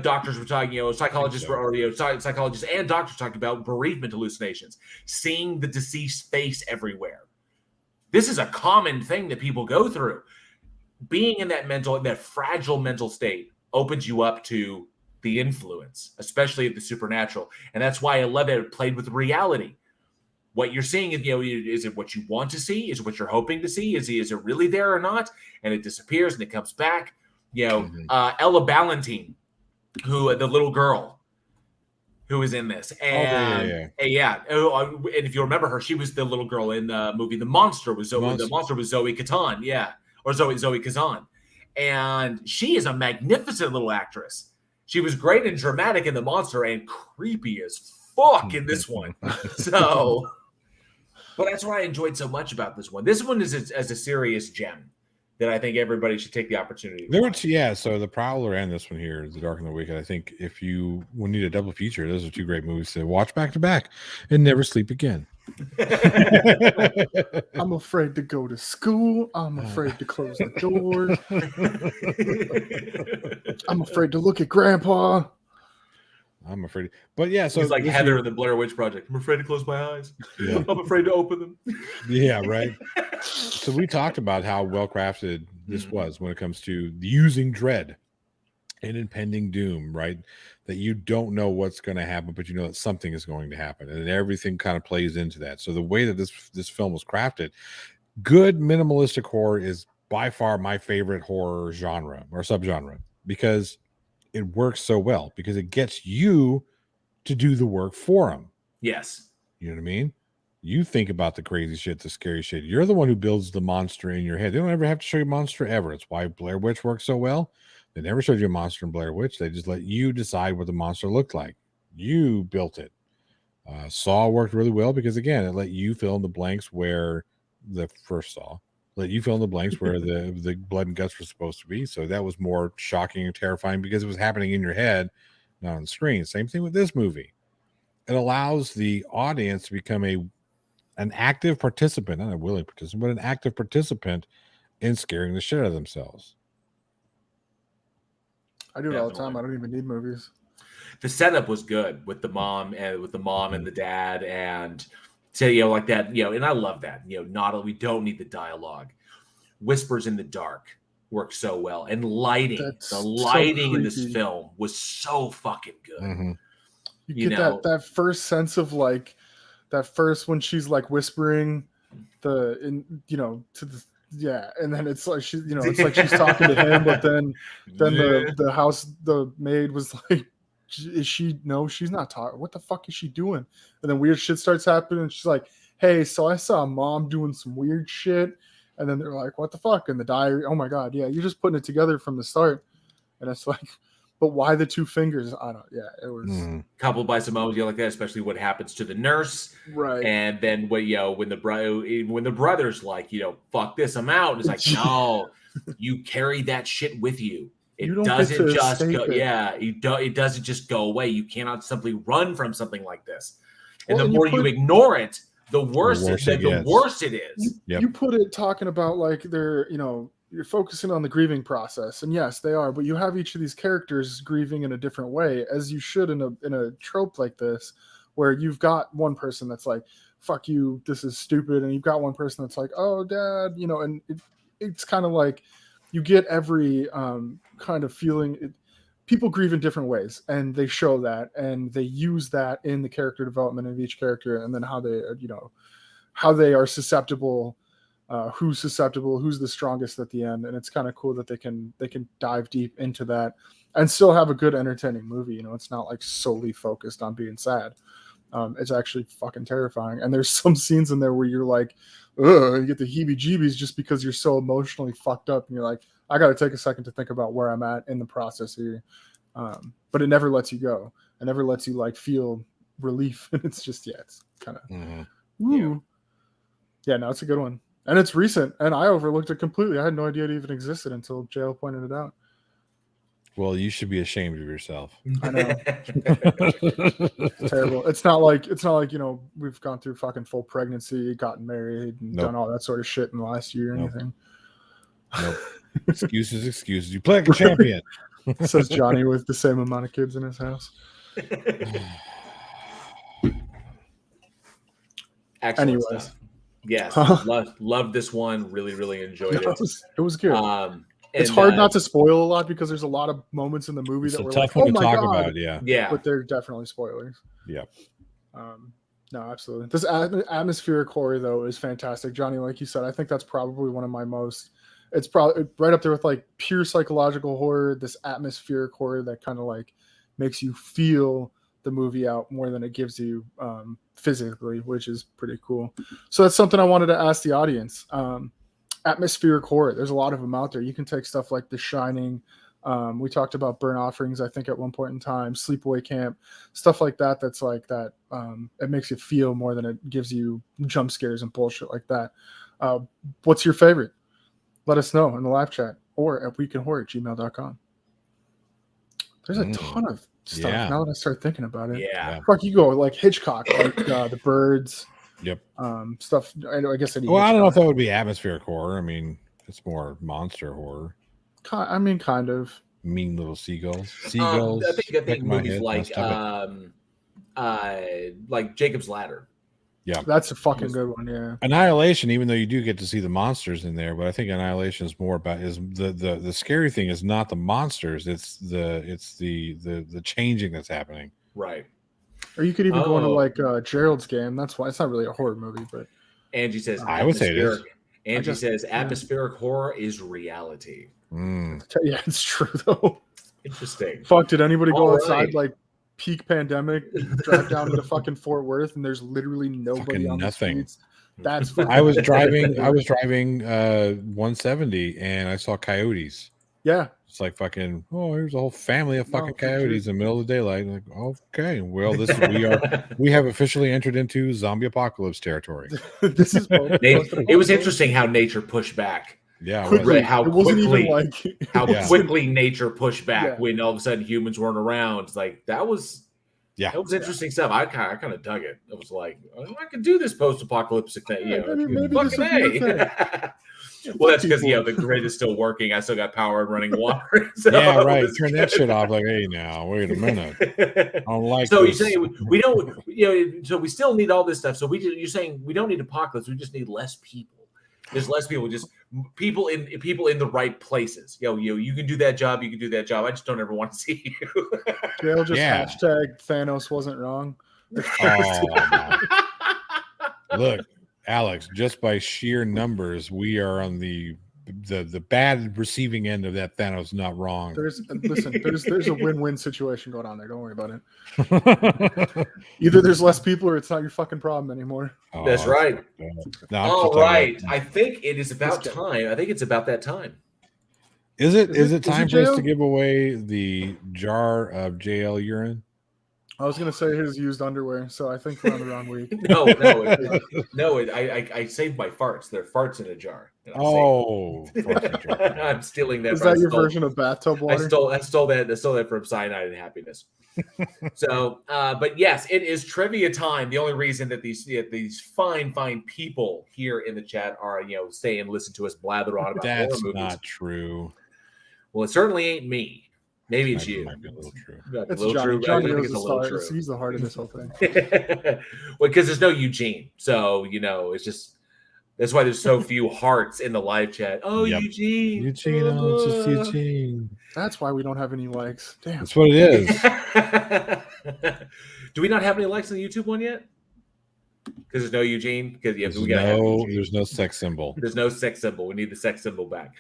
Doctors were talking, psychologists psychologists and doctors talking about bereavement hallucinations, seeing the deceased face everywhere. This is a common thing that people go through. Being in that fragile mental state opens you up to the influence, especially of the supernatural. And that's why I love it played with reality. What you're seeing is, is it what you want to see? Is it what you're hoping to see? Is it really there or not? And it disappears and it comes back. Ella Valentine, the little girl who is in this. And and if you remember her, she was the little girl in the movie The Monster with Zoe. The Monster was Zoe Kazan, or Zoe Kazan. And she is a magnificent little actress. She was great and dramatic in The Monster and creepy as fuck in this one. So But that's what I enjoyed so much about this one. This one is as a serious gem that I think everybody should take the opportunity. So the Prowler and this one here, The Dark and the Wicked. I think if you will need a double feature, those are two great movies to watch back to back and never sleep again. I'm afraid to go to school. I'm afraid to close the door. I'm afraid to look at Grandpa. I'm afraid. But yeah, so he's like Heather in the Blair Witch Project. I'm afraid to close my eyes. Yeah. I'm afraid to open them. Yeah, right. So we talked about how well crafted this was when it comes to using dread and impending doom, right? That you don't know what's going to happen, but you know that something is going to happen, and everything kind of plays into that. So the way that this film was crafted, good minimalistic horror is by far my favorite horror genre or subgenre because it works so well, because it gets you to do the work for them. Yes. You know what I mean? You think about the crazy shit, the scary shit. You're the one who builds the monster in your head. They don't ever have to show you a monster ever. It's why Blair Witch works so well. They never showed you a monster in Blair Witch. They just let you decide what the monster looked like. You built it. Saw worked really well because, again, it let you fill in the blanks where the first Saw let you fill in the blanks where the blood and guts were supposed to be. So that was more shocking and terrifying because it was happening in your head, not on the screen. Same thing with this movie. It allows the audience to become an active participant, not a willing participant, but an active participant in scaring the shit out of themselves. I do it all the time. I don't even need movies. The setup was good with the mom and the dad, and so like that, and I love that. We don't need the dialogue. Whispers in the dark works so well, and lighting. The lighting in this film was so fucking good. Mm-hmm. You get that first sense of like that first when she's like whispering and then it's like it's like she's talking to him, but then the maid was like, she's not talking. What the fuck is she doing? And then weird shit starts happening, and she's like, hey, so I saw Mom doing some weird shit. And then they're like, what the fuck? And the diary, oh my God, yeah, you're just putting it together from the start. And it's like, but why the two fingers? I don't, yeah, it was coupled by some moments like that, especially what happens to the nurse. Right. And then when the brother's like, fuck this, I'm out. And it's like, no, you carry that shit with you. It doesn't just go. Yeah, it doesn't just go away. You cannot simply run from something like this. And the more you ignore it, the worse it is. You put it talking about like they're, you're focusing on the grieving process, and yes, they are. But you have each of these characters grieving in a different way, as you should in a trope like this, where you've got one person that's like, "Fuck you, this is stupid," and you've got one person that's like, "Oh, Dad," and it's kind of like you get every kind of feeling. People grieve in different ways, and they show that, and they use that in the character development of each character, and then how they are susceptible, who's susceptible, who's the strongest at the end, and it's kind of cool that they can dive deep into that and still have a good entertaining movie. It's not like solely focused on being sad. It's actually fucking terrifying, and there's some scenes in there where you're like, ugh, you get the heebie-jeebies just because you're so emotionally fucked up, and you're like, I got to take a second to think about where I'm at in the process here. But it never lets you go. It never lets you like feel relief. And it's just, it's kind of, no, it's a good one. And it's recent. And I overlooked it completely. I had no idea it even existed until JL pointed it out. Well, you should be ashamed of yourself. I know. It's terrible. It's not like, we've gone through fucking full pregnancy, gotten married, and done all that sort of shit in the last year or anything. Nope. Excuses. You play like a champion. Says Johnny with the same amount of kids in his house. Excellent Anyways. stuff. Yes, loved this one. Really, really enjoyed it. It was good. It's hard not to spoil a lot because there's a lot of moments in the movie that were like, oh my God. Yeah. But they're definitely spoilers. Yeah. No, absolutely. This atmospheric horror, though, is fantastic. Johnny, like you said, I think that's probably one of my most... It's probably right up there with like pure psychological horror, this atmospheric horror that kind of like makes you feel the movie out more than it gives you physically, which is pretty cool. So that's something I wanted to ask the audience. Atmospheric horror, there's a lot of them out there. You can take stuff like The Shining, We talked about burn offerings, I think, at one point in time, sleepaway camp, stuff like that. That's like that. It makes you feel more than it gives you jump scares and bullshit like that. What's your favorite? Let us know in the live chat or at weekinhorror@gmail.com. There's a ton of stuff now that I start thinking about it. Yeah. Fuck, you go like Hitchcock, like The Birds. Yep. Stuff. I guess. Well, I don't know if that would be atmospheric horror. I mean, it's more monster horror. I mean, kind of. Mean little seagulls. Seagulls. I think movies like Jacob's Ladder. Yeah, that's a fucking good one. Yeah, Annihilation. Even though you do get to see the monsters in there, but I think Annihilation is more about the scary thing is not the monsters. It's the changing that's happening. Right. Or you could even go into like Gerald's Game. That's why it's not really a horror movie, but Angie says I would say it is. Angie says atmospheric horror is reality. Yeah, it's true though. Interesting. Fuck, did anybody go outside like peak pandemic, drive down to fucking Fort Worth, and there's literally nobody on the streets? That's fucking I was driving 170 and I saw coyotes. Yeah. It's like fucking, here's a whole family of fucking coyotes in the middle of the daylight. Like, okay, well, we have officially entered into zombie apocalypse territory. This is it was interesting how nature pushed back. Yeah, quickly nature pushed back when all of a sudden humans weren't around. It's like that was interesting stuff. I kind of dug it. It was like I could do this post-apocalyptic thing. Well, that's because the grid is still working. I still got power and running water. So yeah, right. Turn that shit off. Like, hey, now wait a minute. I don't like. So this. you're saying we don't, so we still need all this stuff. So you're saying we don't need apocalypse. We just need less people. There's less people. Just people in the right places. You can do that job. You can do that job. I just don't ever want to see you. They'll just hashtag Thanos wasn't wrong. Oh, look. Alex, just by sheer numbers, we are on the bad receiving end of that. Thanos not wrong. There's a win-win situation going on there. Don't worry about it. Either there's less people or it's not your fucking problem anymore. That's right. No, all right. I think it is about time. I think it's about that time. Is it time for us to give away the jar of JL urine? I was gonna say his used underwear, so I think we're on the wrong week. I saved my farts. They're farts in a jar. I'm stealing that. Is that your version of bathtub water? I stole that from Cyanide and Happiness. So, but yes, it is trivia time. The only reason that these fine people here in the chat are stay and listen to us blather on about horror movies. That's not true. Well, it certainly ain't me. Maybe it's you. Might be a little true. It's Johnny. Johnny knows his heart. He's the heart of this whole thing. Well, because there's no Eugene, so it's just that's why there's so few hearts in the live chat. Oh, yep. Eugene, it's just Eugene. That's why we don't have any likes. Damn, that's what it is. Do we not have any likes on the YouTube one yet? Because there's no Eugene. Because there's no sex symbol. There's no sex symbol. We need the sex symbol back.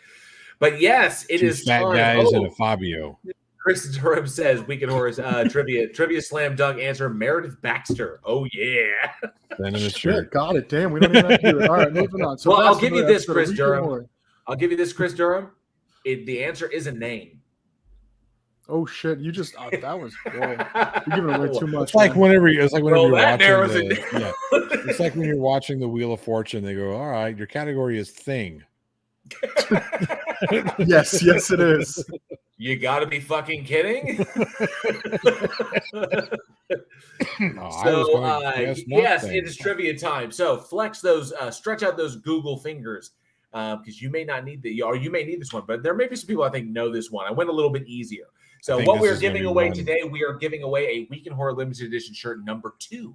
But yes, it is fat time. Guys and a Fabio. Chris Durham says Weekend Horror's trivia slam dunk answer Meredith Baxter. Oh yeah. Shit, got it. Damn, we don't even have to do it. All right, moving on. So I'll give you this, Chris Durham. I'll give you this, Chris Durham. The answer is a name. Oh shit! You just that was you're giving away too much. It's like whenever you're watching it's like when you're watching the Wheel of Fortune. They go, all right, your category is thing. yes, it is. You gotta be fucking kidding. Yes, it is trivia time. So flex those, stretch out those Google fingers, because you may not need you may need this one, but there may be some people I think know this one. I went a little bit easier. So what we're giving away today, we are giving away a Weekend Horror limited edition shirt number 2.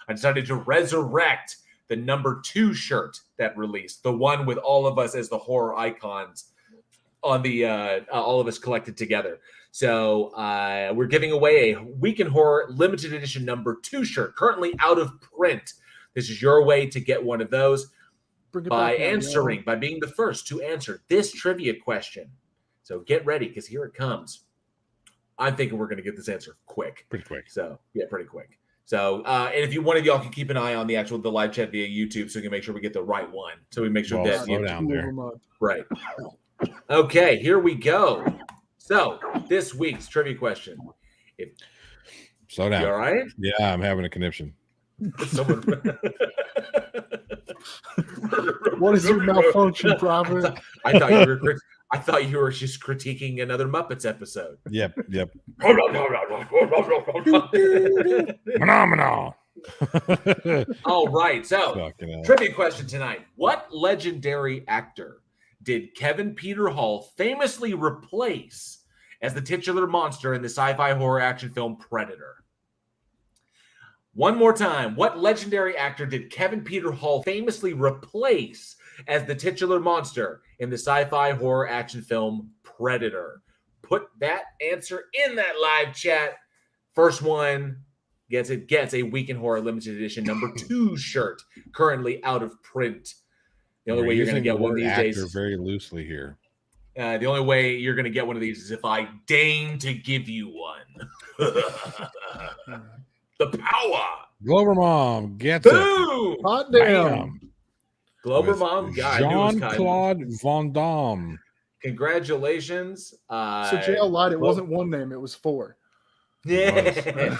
I decided to resurrect the number 2 shirt that released, the one with all of us as the horror icons on the all of us collected together. So we're giving away a Weekend Horror limited edition number 2 shirt, currently out of print. This is your way to get one of those by being the first to answer this trivia question. So get ready, because here it comes. I'm thinking we're going to get this answer pretty quick. So yeah, pretty quick. So, and if one of y'all can keep an eye on the live chat via YouTube, so we can make sure we get the right one. So we make sure that slow down there. Right. Okay, here we go. So this week's trivia question. Slow down. You all right? Yeah, I'm having a conniption. Someone... What is your malfunction, Robert? I thought you were just critiquing another Muppets episode. Yep. Phenomenal. All right, so trivia question tonight. What legendary actor did Kevin Peter Hall famously replace as the titular monster in the sci-fi horror action film Predator? One more time. What legendary actor did Kevin Peter Hall famously replace as the titular monster in the sci-fi horror action film Predator? Put that answer in that live chat. First one gets a Week in Horror limited edition number 2 shirt, currently out of print. The only way you're going to get one of these days very loosely here. The only way you're going to get one of these is if I deign to give you one. The power. Glover Mom gets Boom! it. Hot damn. Glover Mom guy. Jean-Claude Van Damme. Congratulations. So JL lied. It wasn't one name. It was 4. Yeah.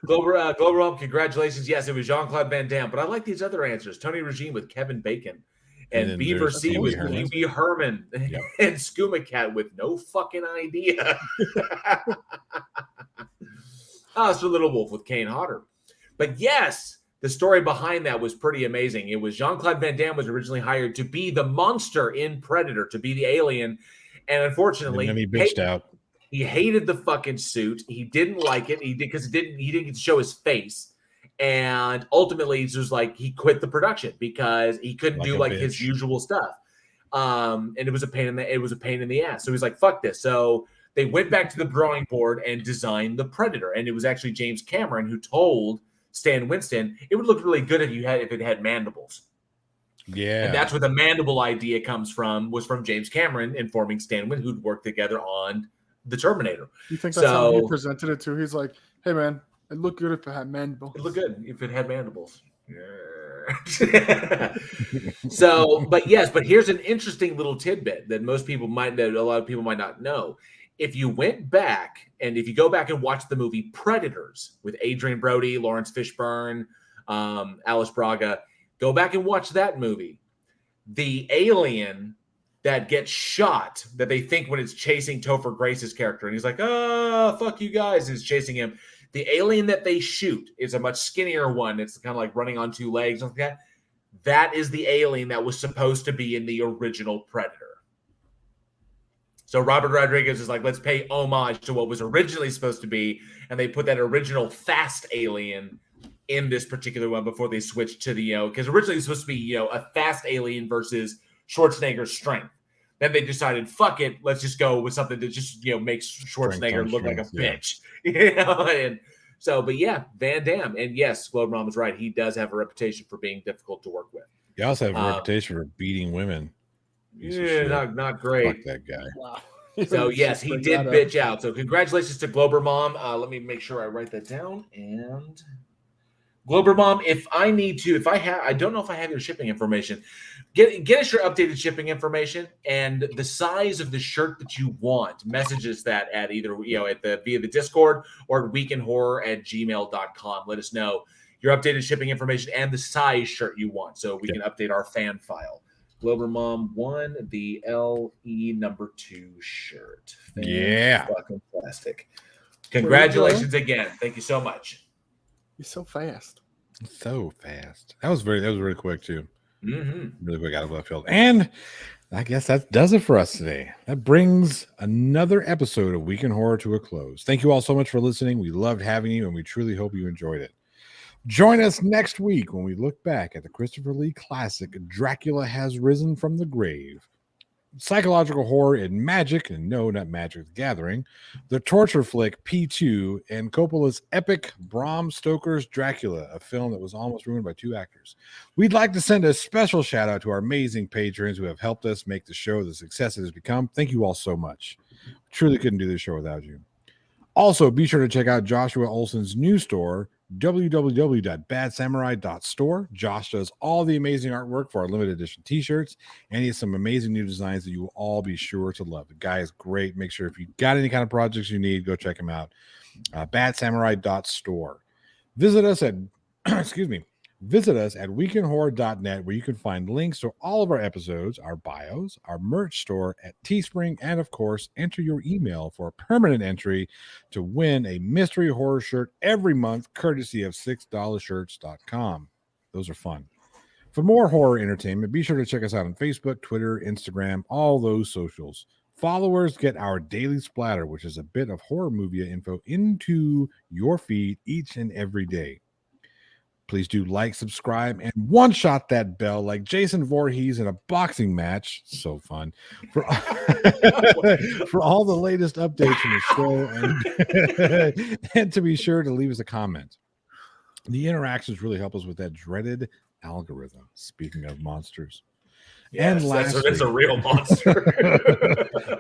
Glover Mom, congratulations. Yes, it was Jean-Claude Van Damme. But I like these other answers. Tony Regime with Kevin Bacon. And Beaver C with Pee Wee Herman. Yep. And Skooma Cat with no fucking idea. Sir Little Wolf with Kane Hodder. But yes, the story behind that was pretty amazing. It was Jean-Claude Van Damme was originally hired to be the monster in Predator, to be the alien. And unfortunately, he bitched out. He hated the fucking suit. He didn't like it. He didn't get to show his face. And ultimately, it was like he quit the production because he couldn't do his usual stuff. And it was a pain in the ass. So he's like, fuck this. So they went back to the drawing board and designed the Predator. And it was actually James Cameron who told Stan Winston it would look really good if it had mandibles. Yeah. And that's where the mandible idea was from James Cameron informing Stan Winston, who'd worked together on the Terminator. You think that's how he presented it to? He's like, hey man, it'd look good if it had mandibles. It'd look good if it had mandibles. Yeah. But here's an interesting little tidbit that a lot of people might not know. If you went back and if you go back and watch the movie Predators with Adrian Brody, Lawrence Fishburne, Alice Braga, go back and watch that movie. The alien that gets shot, that they think when it's chasing Topher Grace's character, and he's like, "Oh, fuck you guys," and is chasing him. The alien that they shoot is a much skinnier one. It's kind of like running on 2 legs, something like that. That is the alien that was supposed to be in the original Predator. So Robert Rodriguez is like, let's pay homage to what was originally supposed to be, and they put that original fast alien in this particular one before they switched to the, because originally it was supposed to be, a fast alien versus Schwarzenegger's strength. Then they decided, fuck it, let's just go with something that just, makes Schwarzenegger look like a bitch. And so, but yeah, Van Damme. And yes, Glover was right. He does have a reputation for being difficult to work with. He also have a reputation for beating women. Yeah, not great. Fuck that guy. Wow. So yes, he did bitch out. So congratulations to Glober Mom. Let me make sure I write that down. And Glober Mom, I don't know if I have your shipping information. Get us your updated shipping information and the size of the shirt that you want. Message us that at either via the Discord or at weekinhorror@gmail.com. Let us know your updated shipping information and the size shirt you want, so we can update our fan file. Glover Mom won the LE number 2 shirt. Fucking plastic. Congratulations again. Thank you so much. You're so fast. So fast. That was really quick too. Mm-hmm. Really quick out of left field. And I guess that does it for us today. That brings another episode of Week in Horror to a close. Thank you all so much for listening. We loved having you, and we truly hope you enjoyed it. Join us next week when we look back at the Christopher Lee classic, Dracula Has Risen from the Grave. Psychological horror and magic, and no, not Magic the Gathering, the torture flick P2, and Coppola's epic Bram Stoker's Dracula, a film that was almost ruined by 2 actors. We'd like to send a special shout out to our amazing patrons who have helped us make the show the success it has become. Thank you all so much. We truly couldn't do this show without you. Also, be sure to check out Joshua Olsen's new store, www.badsamurai.store. Josh does all the amazing artwork for our limited edition t-shirts, and he has some amazing new designs that you will all be sure to love. The guy is great. Make sure if you got any kind of projects you need, go check him out. Badsamurai.store. Visit us at Visit us at weekinhorror.net, where you can find links to all of our episodes, our bios, our merch store at Teespring, and of course, enter your email for a permanent entry to win a mystery horror shirt every month, courtesy of $6shirts.com. Those are fun. For more horror entertainment, be sure to check us out on Facebook, Twitter, Instagram, all those socials. Followers get our daily splatter, which is a bit of horror movie info into your feed each and every day. Please do like, subscribe, and one-shot that bell like Jason Voorhees in a boxing match. So fun. For all the latest updates from the show, and to be sure to leave us a comment. The interactions really help us with that dreaded algorithm. Speaking of monsters. Yes, and lastly, that's a real monster.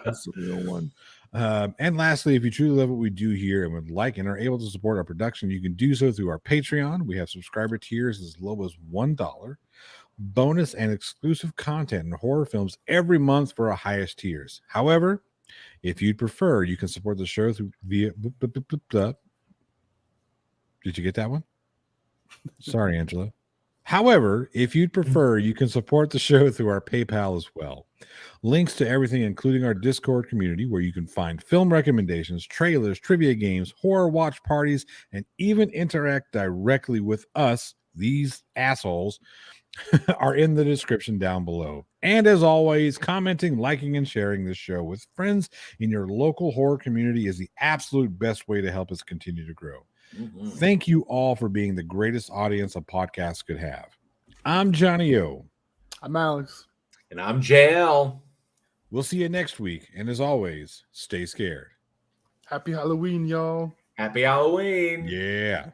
That's a real one. And lastly, if you truly love what we do here and would like and are able to support our production, you can do so through our Patreon. We have subscriber tiers as low as $1, bonus and exclusive content and horror films every month for our highest tiers. However, if you'd prefer, you can support the show through via. Did you get that one? Sorry, Angela. However, if you'd prefer, you can support the show through our PayPal as well. Links to everything, including our Discord community, where you can find film recommendations, trailers, trivia games, horror watch parties, and even interact directly with us, these assholes, are in the description down below. And as always, commenting, liking, and sharing this show with friends in your local horror community is the absolute best way to help us continue to grow. Mm-hmm. Thank you all for being the greatest audience a podcast could have. I'm Johnny O. I'm Alex. And I'm JL. We'll see you next week. And as always, stay scared. Happy Halloween, y'all. Happy Halloween. Yeah.